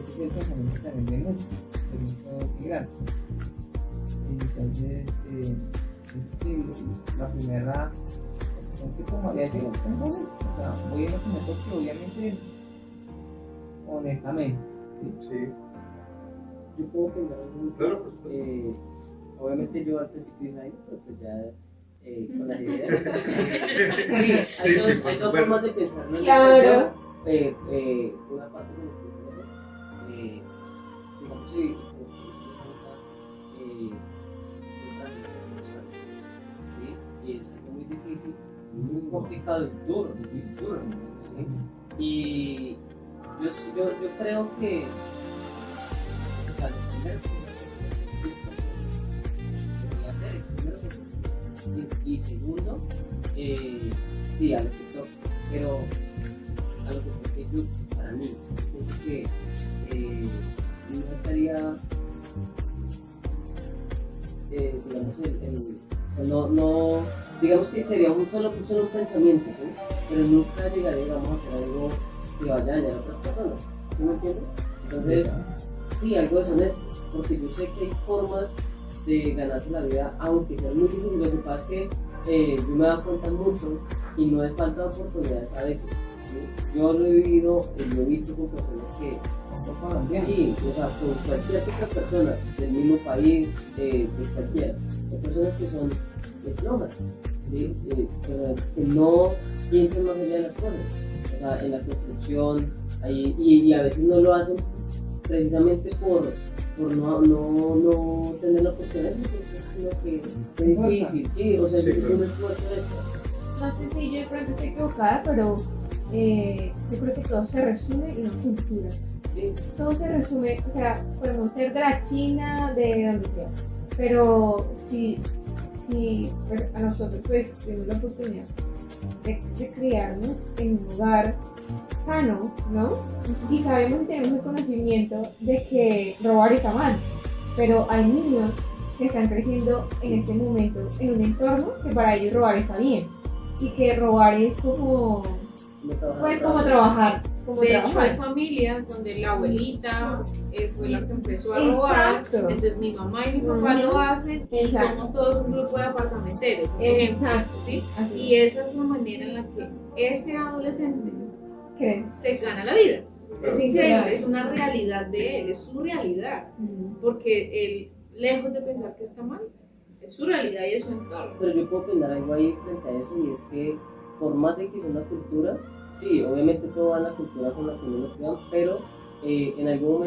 Ese es el pensamiento también de muchos migrantes. Entonces, sí, la primera opción que tomaría yo es o sea, voy a lo que me toque, obviamente, honestamente. Sí. Yo puedo opinar algo. Claro, por supuesto. Obviamente yo al principio dije, "Ay, pero pues ya con las ideas". Sí, Hay sí, dos, por hay dos supuesto. formas de pensar, ¿no? Claro. Una parte como tú, digamos, si yo también soy social, ¿sí? Y es algo muy difícil muy complicado, es duro, es duro, ¿sí? Y yo creo que, o sea, lo primero que debería hacer es primero y segundo, sí, a lo que toque, pero a lo que toque yo, para mí, pienso que no estaría, digamos, no, digamos que sería solo un pensamiento, ¿sí? Pero nunca llegaría, digamos, a hacer algo que vaya a dañar a otras personas, ¿sí me entiendes? Entonces, sí, algo deshonesto, porque yo sé que hay formas de ganarse la vida, aunque sea muy difícil. Lo que pasa es que yo me he dado cuenta mucho y no es falta de oportunidades a veces, ¿sí? Yo lo he vivido y lo he visto con personas que sí, o sea, con cualquier otra persona del mismo país, pues cualquiera. Hay personas que son flojas, ¿sí? Pero que no piensan más allá de las cosas. O sea, en la construcción, y a veces no lo hacen precisamente por no tener la oportunidad, porque es difícil, sí, o sea, es un esfuerzo extra. No sé si yo de pronto estoy equivocada, pero yo creo que todo se resume en una cultura. Sí. Todo se resume, o sea, podemos ser de la China, de donde sea, pero si pues, a nosotros pues, tenemos la oportunidad de criarnos en un lugar sano, ¿no? Y sabemos y tenemos el conocimiento de que robar está mal, pero hay niños que están creciendo en este momento en un entorno que para ellos robar está bien y que robar es como trabajar. De hecho, hay familias donde la abuelita fue la que empezó a robar, Exacto. entonces mi mamá y mi papá lo hacen y Exacto. somos todos un grupo de apartamenteros, por ejemplo, Exacto. ¿sí? Así Y esa es la manera en la que ese adolescente ¿crees? se gana la vida. Es increíble, Claro. es una realidad de él, es su realidad, porque él, lejos de pensar que está mal, es su realidad y es su entorno. Pero yo puedo opinar algo ahí frente a eso, y es que por más de que sea una cultura, sí, obviamente todo va en la cultura con la que uno lo crean, pero en algún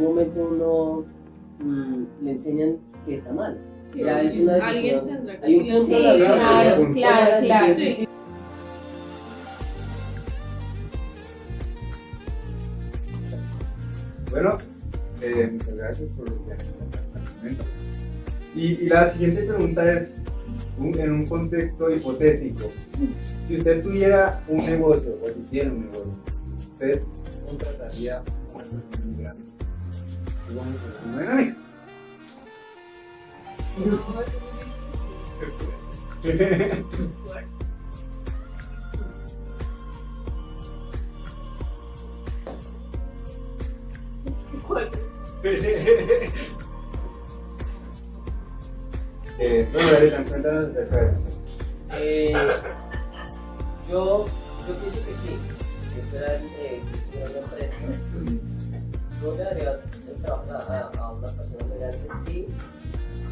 momento uno le enseñan que está mal. Sí, Ya es una alguien decisión. tendrá que Hay un decirle punto Sí, de la vida claro, que uno claro, toma la claro. decisión, Sí. sí. Bueno, muchas gracias por lo que han comentado. Y la siguiente pregunta es, en un contexto hipotético, si usted tuviera un negocio, o si tiene un negocio, ¿usted contrataría a una persona inmigrante? Y vamos a hacer una dinámica. Bueno, Larisa, cuéntanos acerca de esto. Yo pienso que sí. Si fuera una empresa, yo le daría el trabajo a una persona migrante, sí.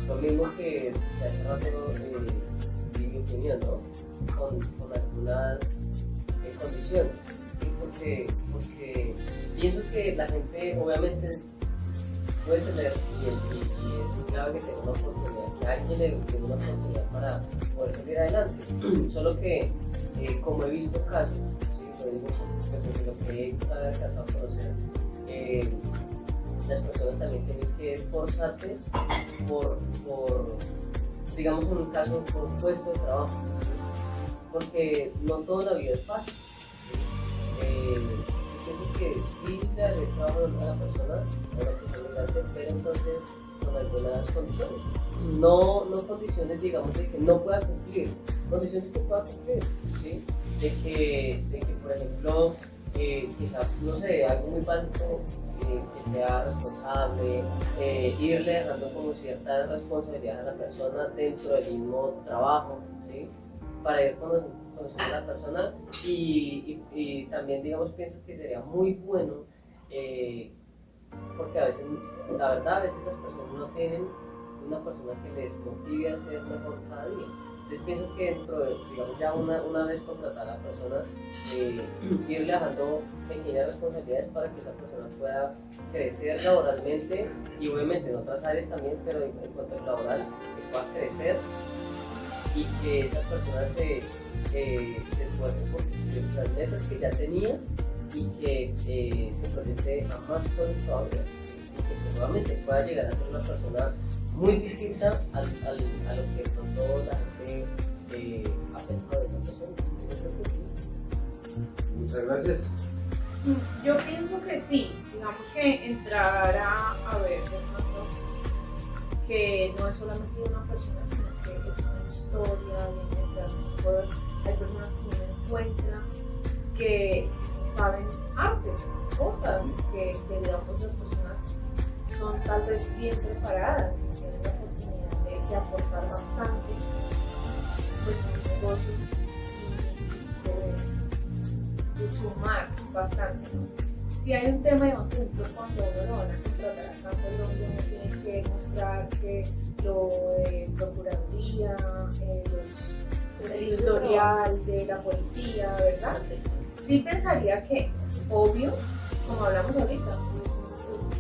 Lo mismo que hace rato di mi opinión, ¿no? Con algunas condiciones, ¿sí? Porque pienso que la gente obviamente puede tener, y es clave que tenga una oportunidad, que alguien le dé una oportunidad para poder salir adelante. Solo que, como he visto casos, ¿sí? Lo digo porque lo que he alcanzado a conocer, las personas también tienen que esforzarse por digamos en un caso, por un puesto de trabajo, ¿sí? Porque no toda la vida es fácil. Pienso que sí le daré trabajo a la persona migrante, pero entonces con algunas condiciones. No condiciones, digamos, de que no pueda cumplir, condiciones que pueda cumplir, ¿sí? De que por ejemplo, quizás, no sé, algo muy básico, que sea responsable, irle dejando como ciertas responsabilidades a la persona dentro del mismo trabajo, ¿sí? Para ir conociendo a la persona, y también, digamos, pienso que sería muy bueno, porque a veces, la verdad, a veces las personas no tienen una persona que les motive a ser mejor cada día. Entonces pienso que dentro de, digamos, ya una vez contratada a la persona, irle dejando pequeñas responsabilidades para que esa persona pueda crecer laboralmente, y obviamente en otras áreas también, pero en cuanto al laboral, que pueda crecer y que esas personas se esfuercen por cumplir las metas que ya tenían y que se proyecte a más cosas todavía y que pues, nuevamente pueda llegar a ser una persona muy distinta a lo que de pronto la gente ha pensado de esa persona. Yo creo que sí. Muchas gracias. Yo pienso que sí, digamos que entrar a ver de pronto que no es solamente una persona, sino que es una historia, viene detrás de muchas cosas. Hay personas que uno encuentra que saben artes, cosas que digamos las personas son tal vez bien preparadas y tienen la oportunidad de aportar bastante pues en un negocio y de sumar bastante, ¿no? Si hay un tema de punto cuando uno lo van a contratar acá en Colombia, uno tiene que mostrar que lo de Procuraduría, el historial de la policía, ¿verdad? Sí pensaría que, obvio, como hablamos ahorita,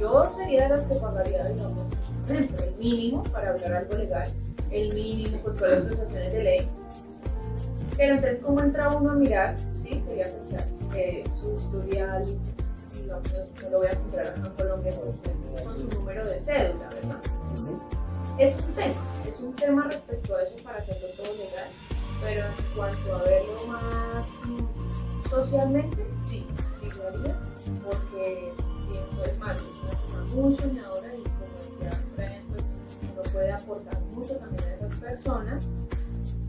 yo sería de las que pagaría, digamos, por ejemplo, el mínimo para hablar algo legal, el mínimo por todas las prestaciones de ley. Pero entonces, ¿cómo entra uno a mirar? Sí, sería pensar que su historial, digamos, no lo voy a comprar acá en Colombia con su número de cédula, ¿verdad? Es un tema respecto a eso para hacerlo todo legal, pero en cuanto a verlo más socialmente, sí lo haría, porque pienso, es más, es una persona muy soñadora y como decía Brian, pues uno puede aportar mucho también a esas personas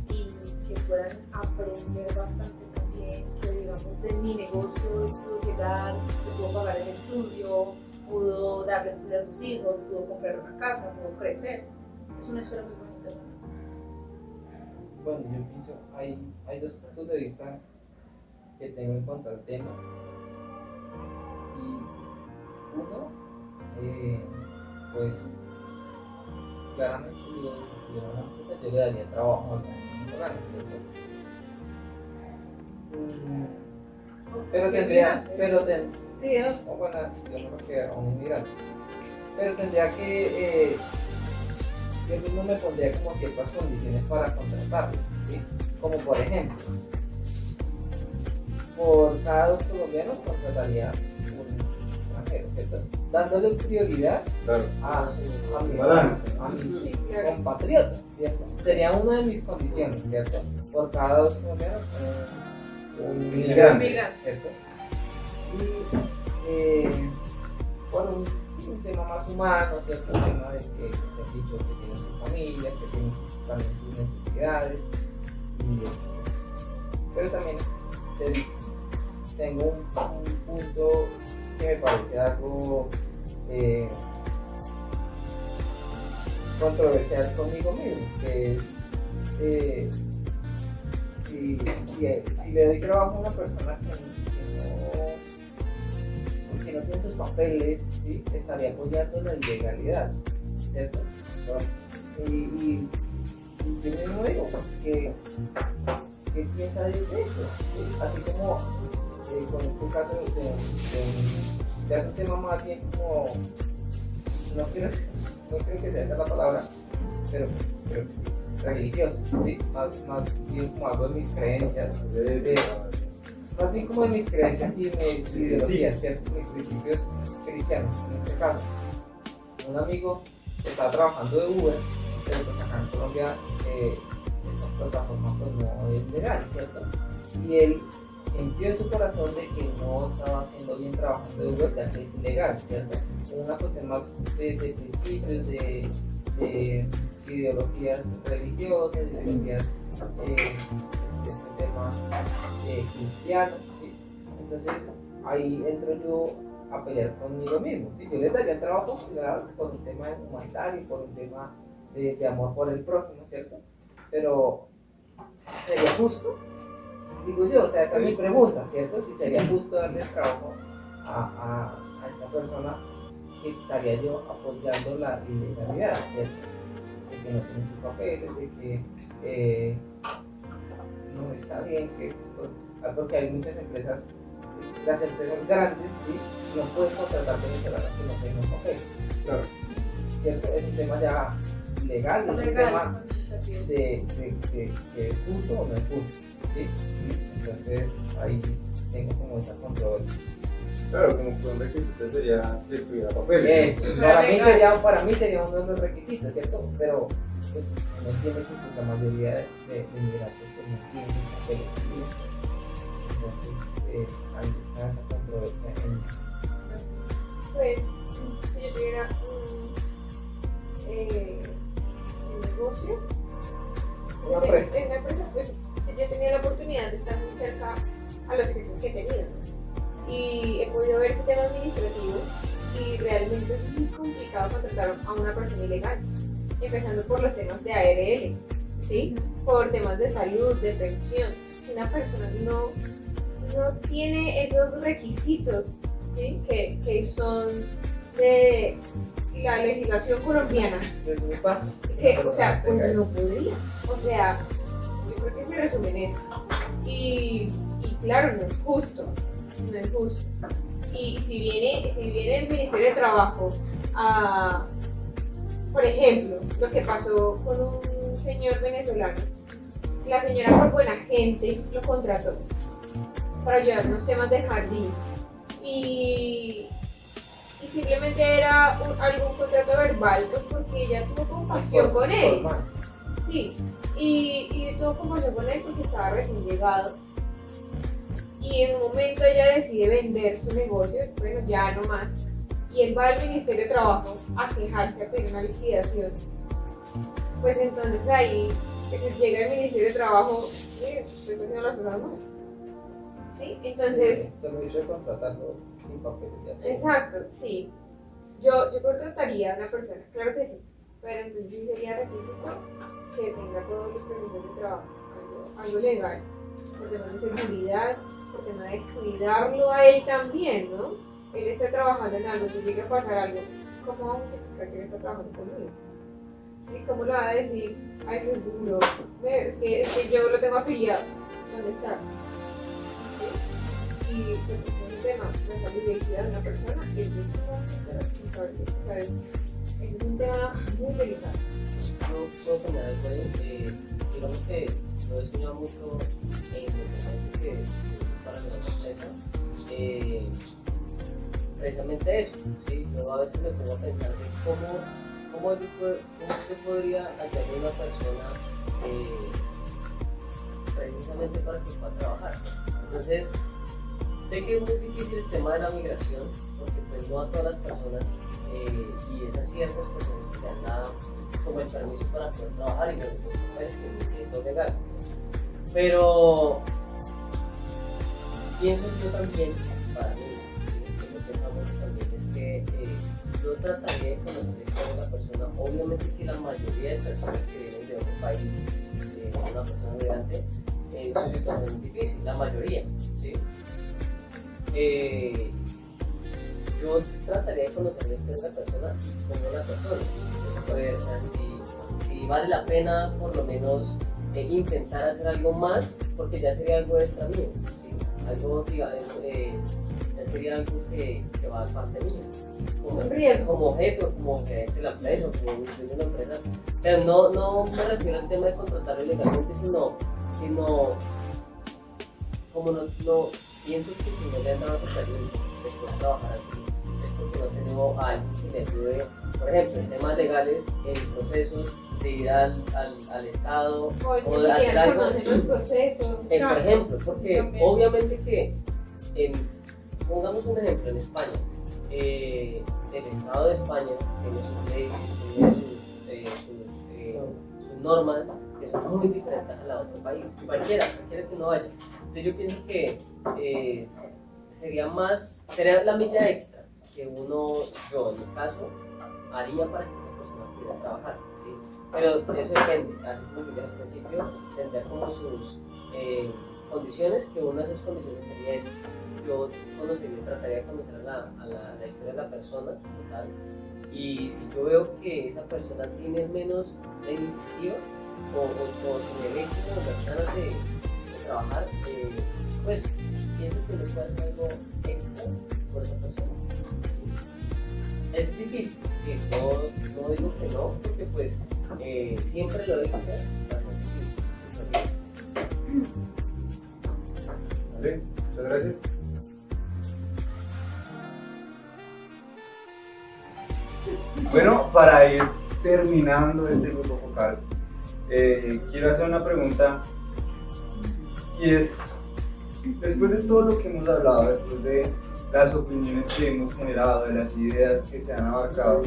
y que puedan aprender bastante también, que digamos de mi negocio pudo llegar, se pudo pagar el estudio, pudo darle estudio a sus hijos, pudo comprar una casa, pudo crecer. Es una historia muy bonita. Bueno, yo pienso, hay dos puntos de vista que tengo en cuanto al tema. Y uno, pues claramente yo si tuviera una empresa yo le daría trabajo a los venezolanos, ¿cierto? Sí, bueno, yo creo que a un inmigrante. Pero tendría que, yo mismo me pondría como ciertas condiciones para contratarlo, ¿sí? Como por ejemplo, por cada 2 colombianos contrataría un extranjero, ¿cierto? Dándole prioridad Claro. a Balance. mis compatriotas, ¿cierto? Sería una de mis condiciones, ¿cierto? Por cada 2 colombianos, un inmigrante, ¿cierto? Y por un tema más humano, ¿cierto? Un tema de que he dicho que tienen sus familias, que tienen también sus necesidades. Pero también tengo un punto que me parece algo controversial conmigo mismo, que es si le doy trabajo a una persona que no tiene sus papeles, ¿sí? Estaría apoyando la ilegalidad, ¿cierto? Y yo mismo digo, ¿qué piensa de eso? ¿Sí? Así como con este caso de un tema más bien como, no creo que sea esa la palabra, pero religioso, ¿sí? Más bien como algo de mis creencias, más bien como de mis creencias y mis ideologías, ¿cierto? Mis principios cristianos, en este caso. Un amigo estaba trabajando de Uber, pero pues acá en Colombia esta plataforma pues no es legal, ¿cierto? Y él sintió en su corazón de que no estaba haciendo bien trabajando de Uber, ya que es ilegal, ¿cierto? Es una cuestión más de principios, de ideologías religiosas, ideologías de este tema cristiano, ¿sí? Entonces ahí entro yo a pelear conmigo mismo, ¿sí? Yo les daría trabajo, claro, por un tema humanitario, por un tema de amor por el prójimo, ¿cierto? Pero ¿sería justo? Digo yo, o sea, esa es mi pregunta, ¿cierto? Si sería justo darle trabajo a esa persona que estaría yo apoyando la ilegalidad, ¿cierto? De que no tiene sus papeles, de que no está bien, porque hay muchas empresas, las empresas grandes, ¿sí? No pueden contratar venezolanos que no tengan papeles. Claro. ¿Cierto? Es un tema ya legal, es un tema que es justo o no es justo, ¿sí? Entonces ahí tengo como esa controversia. Claro, como que un requisito sería que tuviera papeles. Eso, para mí sería uno de los requisitos, ¿cierto? Pero pues no entiende que pues, la mayoría de inmigrantes pues, no tienen papeles. Entonces ahí está esa controversia Pues, si yo tuviera un negocio, Una empresa. en una empresa, pues yo tenía la oportunidad de estar muy cerca a los jefes que he tenido, ¿no? Y he podido ver ese tema administrativo y realmente es muy complicado contratar a una persona ilegal, empezando por los temas de ARL, ¿sí? Por temas de salud, de pensión. Si una persona no tiene esos requisitos, ¿sí? que son de la legislación colombiana, es muy fácil. o sea, pues no podría. O sea, yo creo que se resume en eso. Y claro, no es justo. No es justo. Y si viene el Ministerio de Trabajo a, por ejemplo, lo que pasó con un señor venezolano, la señora por buena gente lo contrató para ayudar en los temas de jardín. Y simplemente era algún contrato verbal, pues porque ella tuvo compasión con él. Sí, y tuvo compasión con él porque estaba recién llegado. Y en un momento ella decide vender su negocio, bueno, ya no más. Y él va al Ministerio de Trabajo a quejarse, a pedir una liquidación. Pues entonces ahí llega el Ministerio de Trabajo, estoy haciendo las cosas mal. ¿Sí? Entonces. Se lo hizo contratarlo sin papeles. Exacto, sí. Yo contrataría a una persona, claro que sí. Pero entonces sí sería requisito que tenga todos los permisos de trabajo, algo legal, por temas de seguridad, por tema de cuidarlo a él también, ¿no? Él está trabajando en algo, si llega a pasar algo, ¿cómo vamos a justificar que él está trabajando conmigo? ¿Sí? ¿Cómo le va a decir al seguro? Es que yo lo tengo afiliado. ¿Dónde está? ¿Sí? Y pues es un tema, la salud y la vida de una persona es sumamente responsable. O sea, eso es un tema muy delicado. Yo puedo poner algo ahí, digamos que lo he soñado mucho en el momento que para nuestra empresa, precisamente eso, ¿sí? Yo a veces me pongo a pensar de cómo yo podría ayudar a una persona precisamente para que pueda trabajar. Entonces, sé que es muy difícil el tema de la migración, porque pues no a todas las personas y esas ciertas personas que se han dado como el permiso para poder trabajar y los papeles que es lo legal. Pero pienso yo también, para mí, lo que pensamos también es que yo trataría de conocer a la persona. Obviamente que la mayoría de personas que vienen de otro país, una persona migrante, su situación es difícil, la mayoría, ¿sí? Yo trataría de conocer la historia de la persona y cómo la persona, o sea, si vale la pena por lo menos intentar hacer algo más, porque ya sería algo extra mío, ¿sí? Algo, digamos, ya sería algo que va a parte mía, como jefe, como gerente de la empresa, como dueño de la empresa. Pero no me refiero al tema de contratarlo ilegalmente, sino como no pienso que si no le han dado su permiso después de trabajar así, es porque no tengo a alguien que le ayude, por ejemplo, en temas legales, en procesos de ir al Estado o de hacer algo. Los procesos. Por ejemplo, porque obviamente que, pongamos un ejemplo, en España, el Estado de España tiene sus leyes, tiene sus normas que son muy diferentes a la de otro país, cualquiera que no vaya. Entonces yo pienso que sería la milla extra que yo en mi caso, haría para que esa persona pudiera trabajar, ¿sí? Pero eso depende, así como yo dije al principio, tendría como sus condiciones, que una de esas condiciones sería esa. Yo trataría de conocer a la historia de la persona como tal, y si yo veo que esa persona tiene menos la iniciativa o se le ve como las ganas de trabajar, pues pienso que le puede hacer algo extra por esa persona. Es difícil, sí, no digo que no, porque pues siempre lo he visto, va a ser difícil. ¿Vale? Muchas gracias. Bueno, para ir terminando este grupo focal, quiero hacer una pregunta y es, después de todo lo que hemos hablado, después de las opiniones que hemos generado, de las ideas que se han abarcado,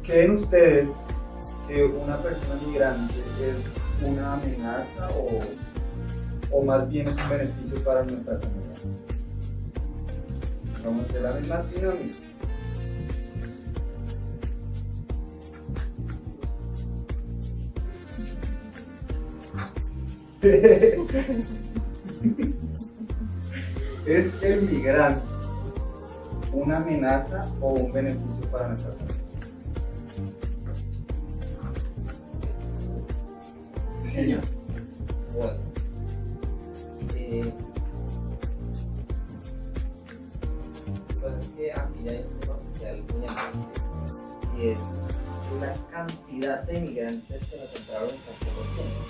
¿creen ustedes que una persona migrante es una amenaza o más bien es un beneficio para nuestra comunidad? Vamos a hacer la misma dinámica. ¿Es el migrante una amenaza o un beneficio para nuestra comunidad? Sí. Bueno, pues es que aquí ya hay un tema social muy amplio y es la cantidad de migrantes que nos entraron en tan poco tiempo.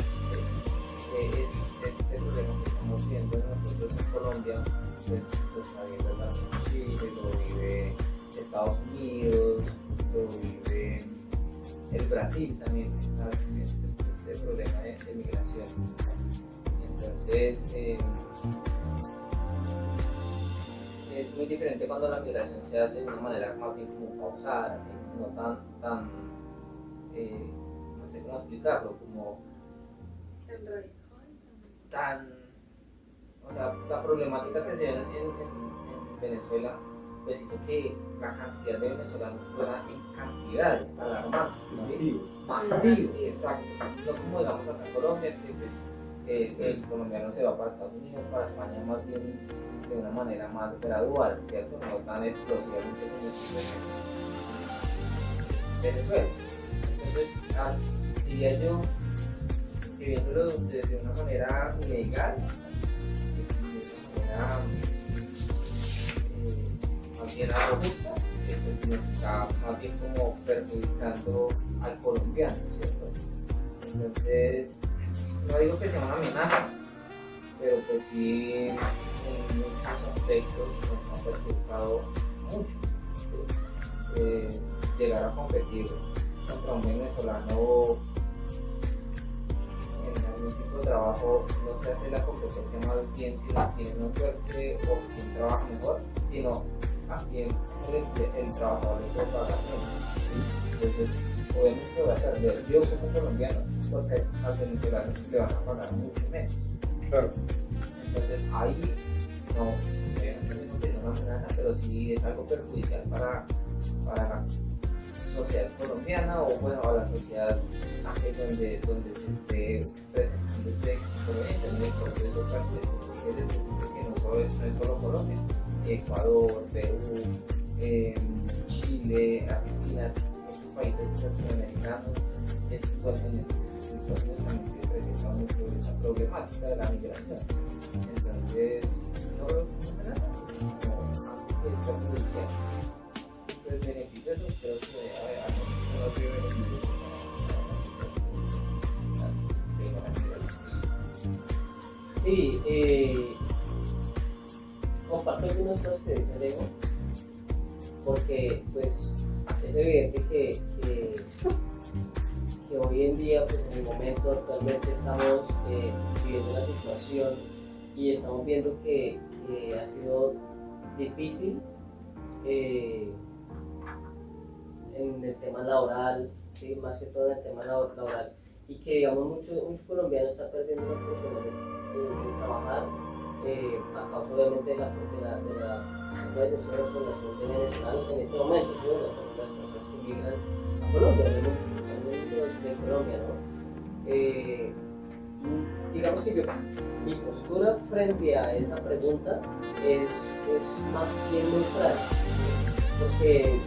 Este problema que estamos viendo nosotros en Colombia, pues lo está viendo también Chile, lo vive Estados Unidos, lo vive el Brasil también, está viviendo este problema de migración. Entonces, es muy diferente cuando la migración se hace de una manera más bien como pausada, así, no tan no sé cómo explicarlo, como o sea, la problemática que se ve en Venezuela, pues hizo que la cantidad de venezolanos fuera en cantidad alarmante. Masivo, exacto. No como digamos acá en Colombia, que pues, el colombiano se va para Estados Unidos, para España más bien de una manera más gradual, ¿cierto? No tan explosivamente como Venezuela. Entonces, diría yo que viéndolo de una manera ilegal, de una manera más bien robusta, que nos está más bien como perjudicando al colombiano, ¿cierto? Entonces, no digo que sea una amenaza, pero pues sí en muchos aspectos nos ha perjudicado mucho. Llegar a competir contra un venezolano en algún tipo de trabajo no se hace la competencia más bien sino quién es más fuerte o quién trabaja mejor, sino a quién el trabajador le puede pagar menos. Entonces, obviamente voy a perder yo como colombiano porque al venezolano le van a pagar mucho menos. Claro. Entonces ahí no, obviamente no es una amenaza, pero sí es algo perjudicial para la sociedad colombiana o bueno a la sociedad donde se esté presentando este problema. También por eso parte que no es solo Colombia, Ecuador, Perú, Chile, Argentina, otros países latinoamericanos, estos también se presenta mucho esa problemática de la migración. Entonces, no creo que no sea nada, como es perjudicial. Pues beneficios creo que no tiene beneficios para sí, comparto algunas cosas que dice Lego porque pues es evidente que hoy en día pues en el momento actualmente estamos viviendo una situación y estamos viendo que ha sido difícil en el tema laboral, ¿sí? Más que todo en el tema laboral, y que digamos muchos colombianos están perdiendo la oportunidad de trabajar a causa obviamente de la población de venezolanos en este momento, ¿sí? Las personas que migran a Colombia, al mundo de Colombia, ¿no? Digamos que mi postura frente a esa pregunta es más bien neutral, porque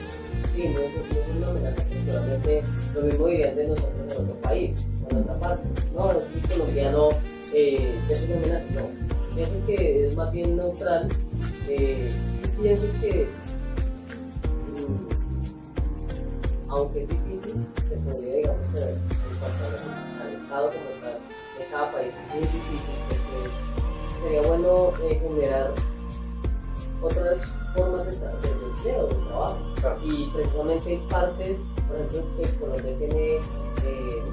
sí, no es una amenaza que seguramente lo mismo dirían de nosotros en otro país, o en otra parte. No, es que el colombiano es una amenaza, no. Pienso que es más bien neutral. Sí pienso que aunque es difícil, se podría, digamos, tener en cuanto al Estado como tal de cada país, es muy difícil, sería bueno generar otras formas de empleo, de trabajo. Claro. Y precisamente hay partes, por ejemplo, que Colombia tiene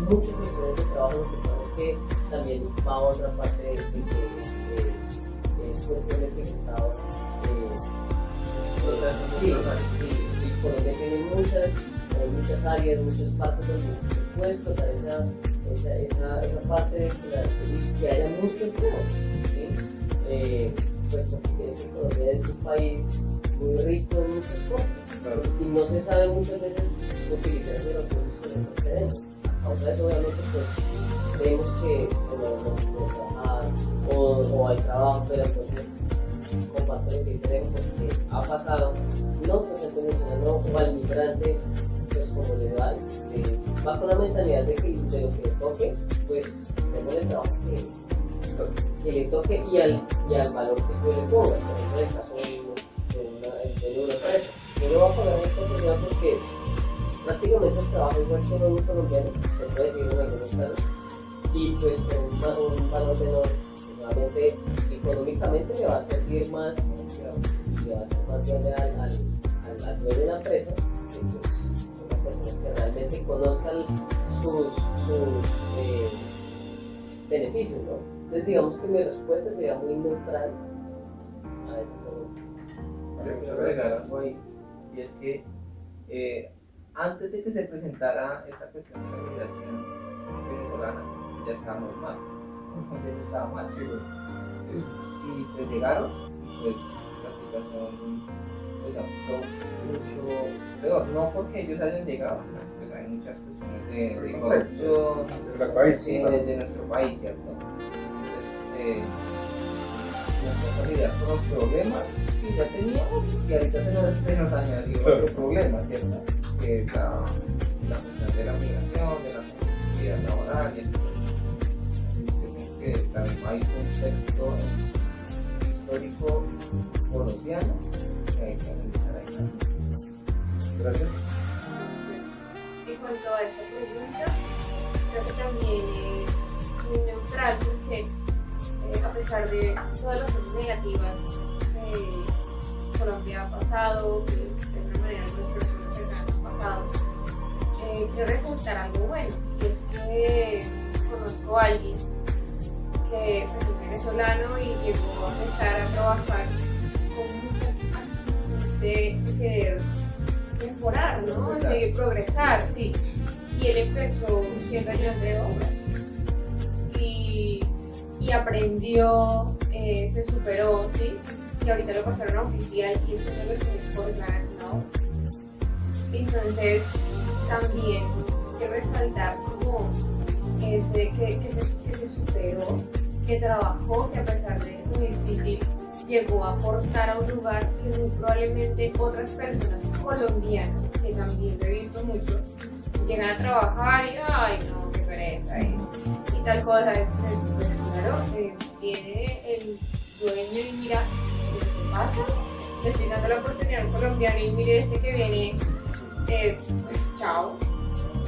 muchas opciones de trabajo, lo que pasa es que también va a otra parte de que es cuestión de que el Estado sí, Colombia tiene muchas áreas, muchas partes donde se puede explotar esa parte de que haya mucho empleo, ¿sí? Pues porque es que Colombia es un país muy rico en muchas cosas, Claro. y no se sabe muchas veces utilizar esos recursos que nosotros tenemos. Causa de eso, obviamente, pues vemos que no trabajar o hay trabajo, pero entonces comparto lo que dice, porque ha pasado, no, pues el venezolano o al migrante, pues como le va con la mentalidad de que de lo que le toque, pues tengo el trabajo que le toque y al valor que yo le ponga. Por ejemplo, en el caso de una empresa, yo le voy a pagar esta oportunidad porque prácticamente el trabajo igual que un colombiano, se puede decir en algunos casos, y pues con un valor menor, solamente económicamente le va a servir más, le va a ser más viable al dueño de la empresa, que pues una persona que realmente conozcan sus beneficios, ¿no? Entonces digamos que mi respuesta sería muy neutral a esa pregunta. Yo quiero agregar algo ahí, y es que antes de que se presentara esta cuestión de la migración venezolana, ya estaba normal, ya estaba mal. Y pues llegaron, pues la situación pues afectó mucho peor, no porque ellos hayan llegado, pues hay muchas cuestiones de corrupción de nuestro país, ¿cierto? Entonces, nuestra realidad con los problemas que ya teníamos, y ahorita se nos añadió otro problema, ¿cierto? Que es la cuestión de la migración, de la competitividad laboral, y entonces que también hay un contexto histórico colombiano que hay que analizar ahí también. Gracias. Pues, en cuanto a esta pregunta, creo que también es muy neutral porque a pesar de todas las cosas negativas que Colombia ha pasado, que de alguna manera nuestras personas cercanas han pasado, quiero resaltar algo bueno, y es que conozco a alguien que pues, es venezolano y llegó a empezar a trabajar con mucha actitud de querer mejorar, ¿no? De progresar, sí. Y él empezó siendo ayudante de obra y aprendió, se superó, ¿sí? Y ahorita lo pasaron a oficial y eso no lo es por ganar una obra. Entonces, también quiero resaltar como que se superó, que trabajó, que a pesar de muy difícil, llegó a aportar a un lugar que muy probablemente otras personas colombianas, que también lo he visto mucho, llegan a trabajar y ¡ay no, qué pereza! Y tal cosa. Pues claro, viene el dueño y mira, ¿qué pasa? Le estoy dando la oportunidad al colombiano y mire este que viene, pues chao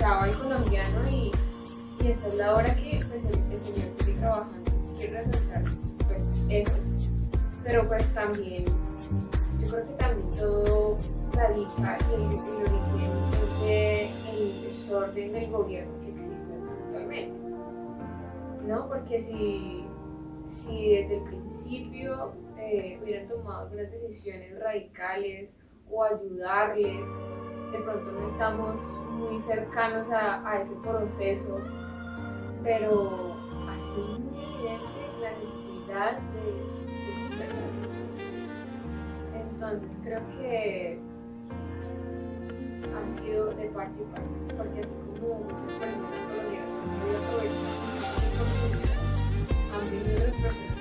al colombiano y esta es la hora que pues, el señor sigue trabajando. Quiero resaltar pues eso, pero pues también, yo creo que también todo radica en el origen del desorden del gobierno que existe actualmente, ¿no? Porque si desde el principio hubieran tomado algunas decisiones radicales o ayudarles, de pronto no estamos muy cercanos a ese proceso, pero ha sido muy evidente la necesidad de esas personas. Entonces creo que ha sido de parte y parte, porque así como muchas personas colombianas no han sabido aprovechar han venido las personas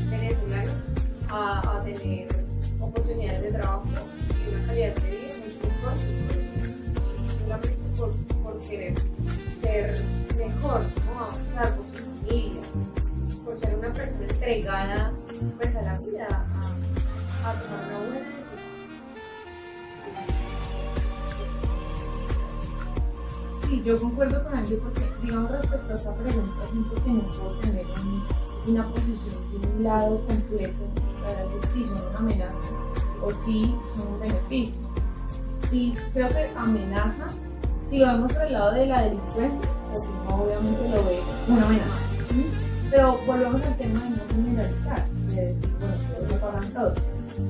venezolanas a tener oportunidades de trabajo y una calidad de vida mucho mejor, solamente por querer ser mejor, ¿no? Avanzar por su familia, por ser una persona entregada pues, a la vida, a tomar una buena decisión. Sí, yo concuerdo con Angie porque, digamos, respecto a esta pregunta, siento que no puedo tener una posición de un lado completo para decir si son una amenaza o si son un beneficio. Y creo que amenaza, si lo vemos por el lado de la delincuencia, pues no, obviamente lo ve una amenaza. ¿Sí? Pero volvemos al tema de no generalizar, de decir, bueno, todos lo pagan todos.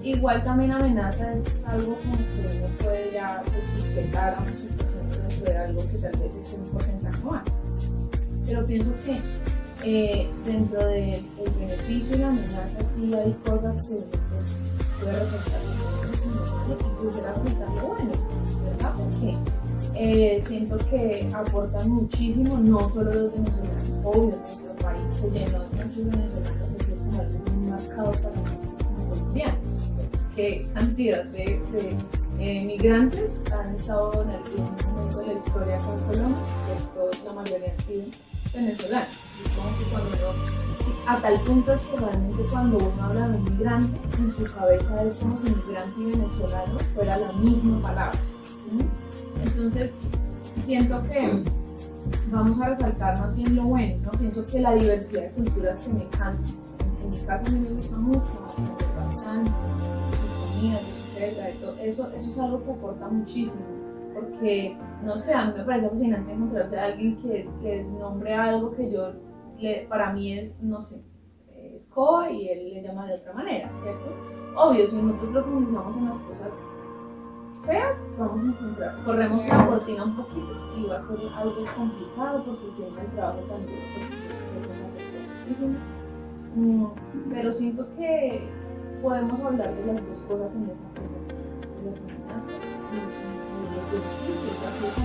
Igual también amenaza es algo como que uno puede ya etiquetar a muchas personas dentro de algo que tal vez es un porcentaje más. Pero pienso que dentro del beneficio y la amenaza sí hay cosas que uno pues, puede resaltar y quisiera comentar lo bueno, ¿verdad? Porque siento que aportan muchísimo, no solo los venezolanos, obvio, nuestro país se llenó de muchos venezolanos, es como algo muy marcado para nosotros como colombianos. Qué cantidad de migrantes han estado en algún momento de la historia acá en Colombia, pues la mayoría han sido venezolanos. Supongo que cuando a tal punto es que realmente cuando uno habla de un migrante, en su cabeza es como si migrante y venezolano fuera la misma palabra. Entonces, siento que vamos a resaltar más bien lo bueno, ¿no? Pienso que la diversidad de culturas que me encanta. En mi caso a mí me gusta mucho, me gusta bastante, sus comidas, su secreta, de todo. Eso es algo que aporta muchísimo, porque, no sé, a mí me parece fascinante encontrarse a alguien que nombre algo que yo, para mí es, no sé, escoba y él le llama de otra manera, ¿cierto? Obvio, si nosotros profundizamos en las cosas feas, vamos a encontrar, corremos la cortina un poquito y va a ser algo complicado porque el tema del trabajo también pues, nos afecta muchísimo. Pero siento que podemos hablar de las dos cosas en esa pregunta, de las amenazas y los beneficios, la parte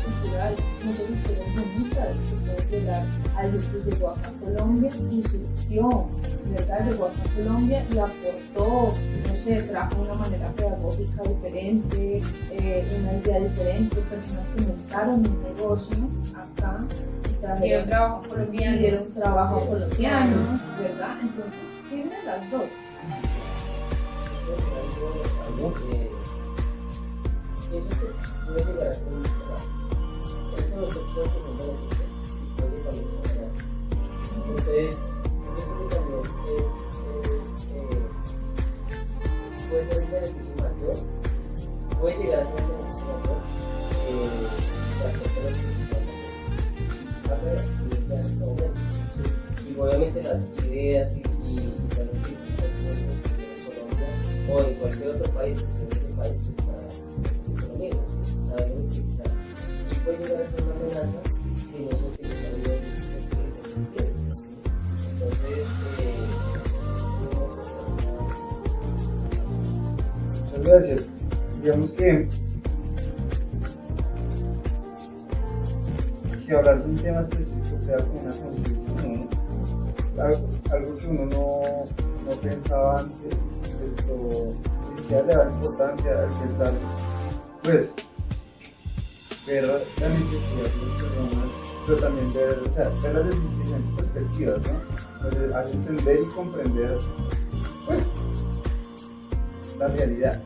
cultural, muchas historias bonitas que pueden llegar a Luces llegó acá a Colombia y surgió, ¿verdad? Llegó acá a Colombia y aportó, no sé, trajo una manera pedagógica diferente, una idea diferente, personas que montaron un negocio acá y dieron trabajo colombiano. dieron trabajo a colombianos, ¿verdad? Entonces, tienen las dos. Algo que pienso que puede llegar a ser un trabajo. En ese momento creo que son beneficios y puede también ser amenaza. Entonces, pienso que también puede ser un beneficio mayor, puede llegar a ser un beneficio mayor las personas que están carrera y ya en este momento. Y obviamente las ideas y salud en Colombia o en cualquier otro país, en ese país para amigos, saben utilizar. Y puede llegar a ser una amenaza si no se utiliza bien. Entonces, muchas gracias. Digamos que hablar de un tema específico sea como una conclusión, algo que uno no pensaba antes, esto ni siquiera le da importancia al pensar, pues ver la necesidad de las personas, pero también ver las diferentes perspectivas, ¿no? Pues, hace entender y comprender pues la realidad.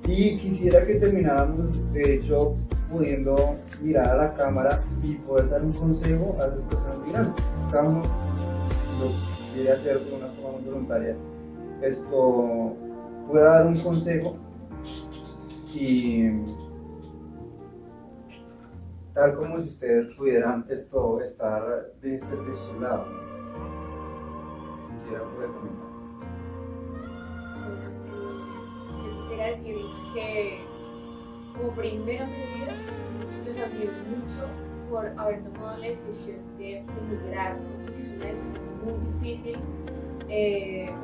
Y quisiera que termináramos, de hecho, pudiendo mirar a la cámara y poder dar un consejo a las personas migrantes. Cada uno lo quiere hacer de una forma muy voluntaria. Esto pueda dar un consejo y tal como si ustedes pudieran estar de su lado. Quiero poder comenzar. Yo quisiera decirles que como primera medida los admiro mucho por haber tomado la decisión de emigrar, ¿no? Porque es una decisión muy difícil.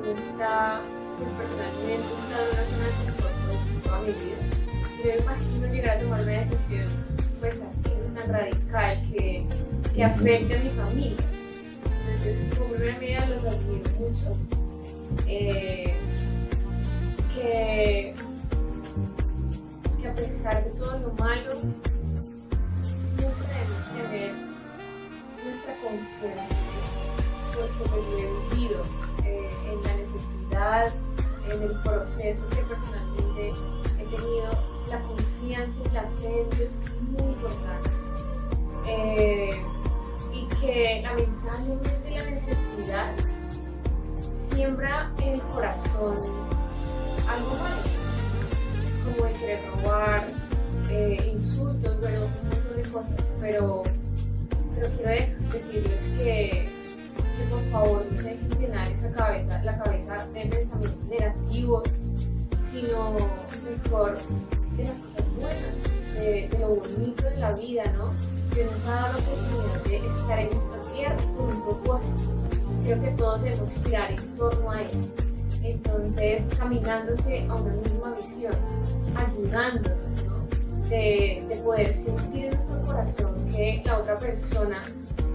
Personalmente he estado en una zona de confort toda mi vida y me imagino llegar a tomar una decisión pues así, tan radical que afecte a mi familia. Entonces, como primera medida los admiro mucho. Que a pesar de todo lo malo, siempre debemos tener nuestra confianza, porque yo he vivido en la necesidad, en el proceso que personalmente he tenido la confianza y la fe en Dios es muy importante. Y que lamentablemente la necesidad siembra en el corazón algo malo, como el querer robar, insultos, bueno, un montón de cosas, pero quiero decirles que por favor no se dejen llenar la cabeza de pensamientos negativos, sino mejor de las cosas buenas, de lo bonito de la vida, ¿no? Dios nos ha dado la oportunidad de estar en esta tierra con un propósito. Creo que todos debemos girar en torno a él. Entonces, caminándose a una misma visión, ayudándonos, ¿no? De poder sentir en nuestro corazón que la otra persona,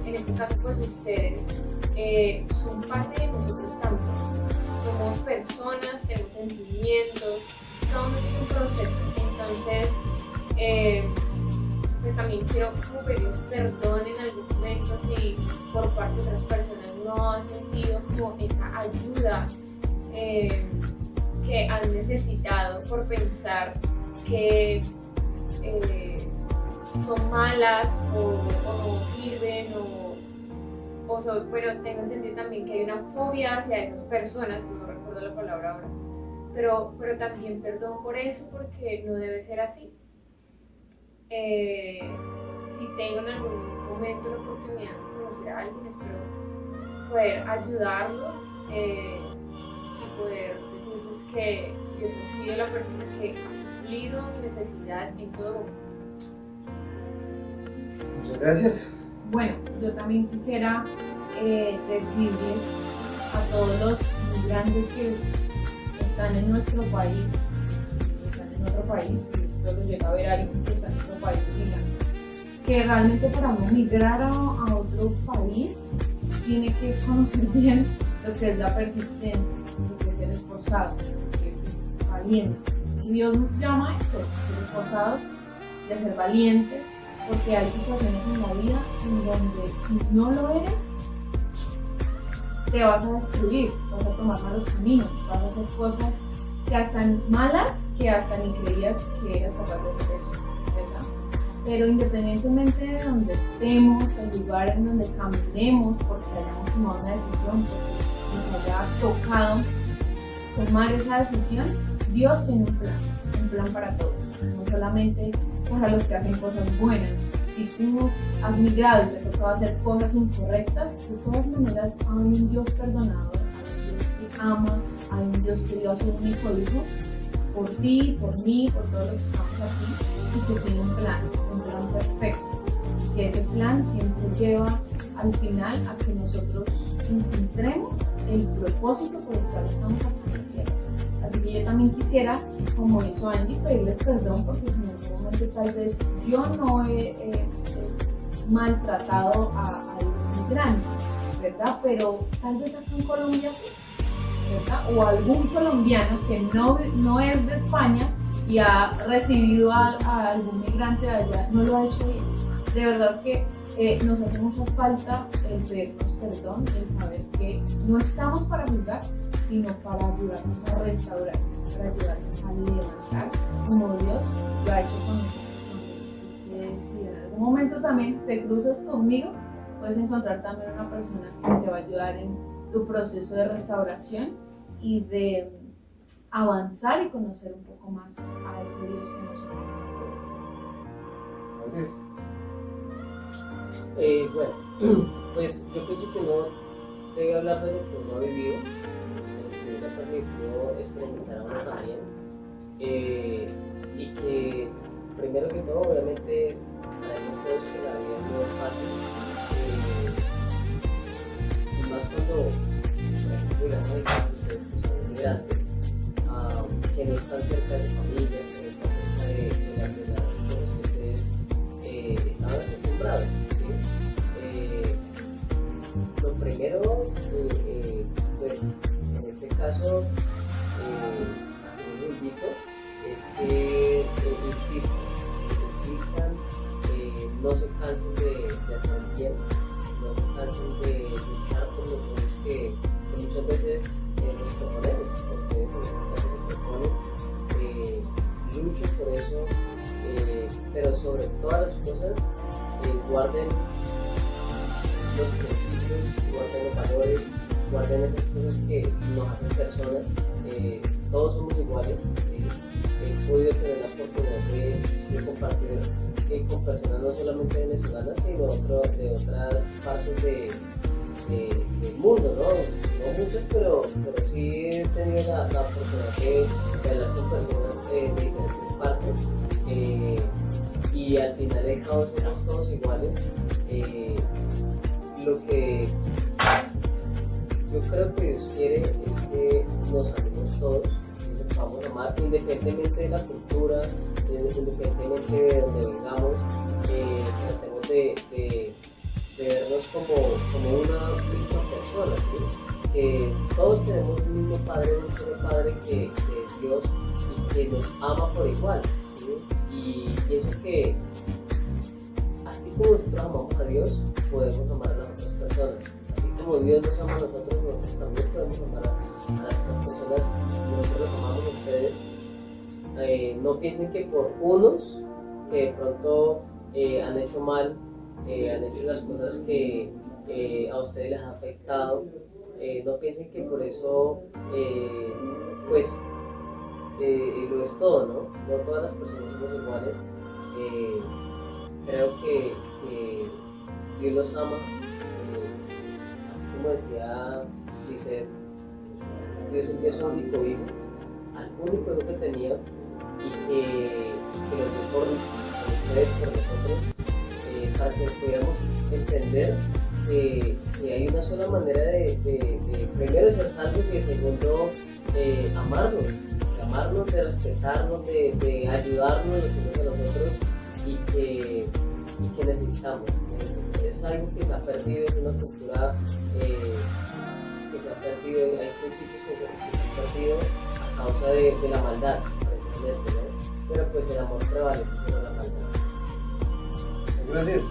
en este caso pues ustedes, son parte de nosotros también. Somos personas, tenemos sentimientos, cada uno tiene un proceso. Entonces, pues también quiero como pedirles perdón en algún momento si por parte de otras personas no han sentido como esa ayuda que han necesitado por pensar que son malas o no sirven bueno, tengo entendido también que hay una fobia hacia esas personas, no recuerdo la palabra ahora, pero también perdón por eso porque no debe ser así. Si tengo en algún momento la oportunidad de conocer a alguien, espero poder ayudarlos y poder decirles que Dios ha sido la persona que ha suplido mi necesidad en todo momento. Muchas gracias. Bueno, yo también quisiera decirles a todos los migrantes que están en nuestro país, si solo llega a ver a alguien que está en nuestro país migrante, que realmente para uno migrar a otro país tiene que conocer bien lo que es la persistencia, lo que es ser esforzado, lo que es ser valiente. Y Dios nos llama a eso, a ser esforzados y a ser valientes, porque hay situaciones en la vida en donde si no lo eres, te vas a destruir, vas a tomar malos caminos, vas a hacer cosas que hasta malas, que hasta ni creías que eras capaz de hacer eso, ¿verdad? Pero independientemente de donde estemos, del lugar en donde caminemos, porque hayamos tomado una decisión, porque nos haya tocado tomar esa decisión, Dios tiene un plan para todos, no solamente para los que hacen cosas buenas. Si tú has migrado y te ha tocado hacer cosas incorrectas, de todas maneras hay un Dios perdonador, hay un Dios que ama, hay un Dios que dio a su único hijo por ti, por mí, por todos los que estamos aquí, y que tiene un plan perfecto. Y que ese plan siempre lleva al final a que nosotros encontremos el propósito por el cual estamos aquí en la tierra. Así que yo también quisiera, como hizo Angie, pedirles perdón porque si en algún momento tal vez yo no he maltratado a algún migrante, ¿verdad? Pero tal vez acá en Colombia sí, ¿verdad? O algún colombiano que no es de España y ha recibido a algún migrante de allá, no lo ha hecho bien. De verdad que nos hace mucha falta el pedirnos perdón, el saber que no estamos para juzgar, sino para ayudarnos a restaurar, para ayudarnos a levantar como Dios lo ha hecho con nosotros también. Así que si en algún momento también te cruzas conmigo, puedes encontrar también una persona que te va a ayudar en tu proceso de restauración y de avanzar y conocer un poco más a ese Dios que nos ama a todos. Gracias. Bueno, pues yo pienso que no debe hablar de lo que uno ha vivido, que uno ha permitido experimentar a uno también, y que primero que todo obviamente sabemos todos que la vida no es fácil, y más cuando, por ejemplo, digamos, ustedes que son inmigrantes, que no están cerca de su familia, que no están cerca de las cosas que ustedes estaban acostumbrados. Lo primero, pues en este caso, yo invito es que insistan, no se cansen de hacer el bien, no se cansen de luchar por los sueños que muchas veces nos proponemos. Ustedes en este caso se proponen luchen por eso, pero sobre todas las cosas, guarden los principios, guarden los valores, guarden esas cosas que nos hacen personas. Todos somos iguales. He podido tener la oportunidad de compartir con personas no solamente venezolanas, sino de otras partes del mundo, ¿no? No muchas, pero sí he tenido la oportunidad de hablar con personas de diferentes partes, y al final de cabo somos todos iguales. Lo que yo creo que Dios quiere es que nos amemos todos, y nos vamos a amar independientemente de la cultura, independientemente de donde vengamos. Tratemos de vernos como una misma persona, ¿sí? Que todos tenemos un mismo Padre, un solo Padre que es Dios, y que nos ama por igual, ¿sí? Y pienso que así como nosotros amamos a Dios, podemos amar a las otras personas. Así como Dios nos ama a nosotros, nosotros también podemos amar a las otras personas. Nosotros los amamos a ustedes. No piensen que por unos que de pronto han hecho mal, han hecho las cosas que a ustedes les ha afectado, no piensen que por eso pues lo es todo, ¿no? No todas las personas somos iguales. Creo que Dios los ama, así como decía Lisette, Dios envió a su único hijo, al único hijo que tenía, y que lo dio por ustedes, por nosotros, para que pudiéramos entender que hay una sola manera de primero ser salvos, y de segundo amarnos, de respetarnos, de ayudarnos los unos a los otros, y que necesitamos. Es algo que se ha perdido, es una cultura que se ha perdido, hay principios que se han perdido a causa de la maldad, precisamente, ¿no? Pero pues el amor prevalece sobre la maldad. Gracias.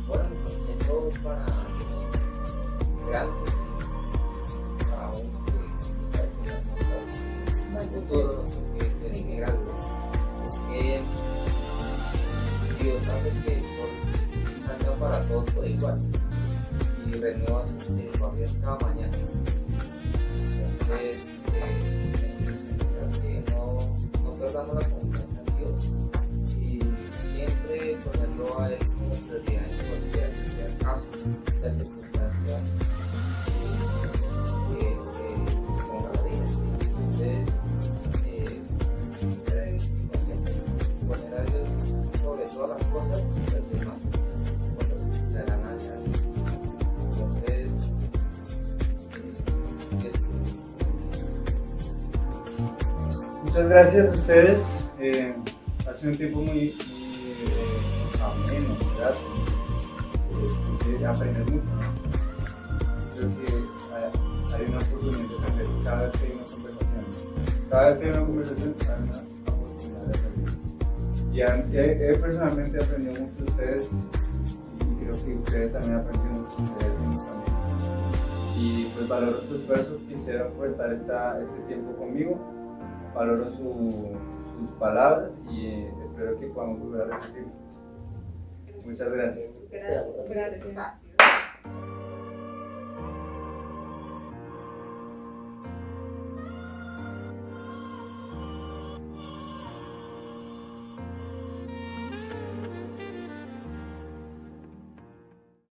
Bueno, mi consejo para los migrantes, para uno que sabe que el futuro que es inmigrante, es que Dios hace que el sol salga para todos por igual y renueva sus misericordias cada mañana. Entonces, creo que no perdamos la confianza en Dios y siempre ponerlo a Él como prioridad en cualquier que sea el caso, la circunstancia que ponga la vida. Entonces, poner a Dios sobre todas las cosas, las demás cosas se harán allá. Entonces, Muchas gracias a ustedes. Ha sido un tiempo muy ameno, grato. Aprender mucho, ¿no? Creo que hay una oportunidad de aprender cada vez que hay una conversación. Cada vez que hay una conversación hay una oportunidad de aprender. Y personalmente he aprendido mucho de ustedes, y creo que ustedes también han aprendido mucho de ustedes mismos también. Y pues valoro su esfuerzo que hicieron por estar este tiempo conmigo. Valoro sus palabras, y espero que podamos volver a repetirlo. Muchas gracias. Gracias.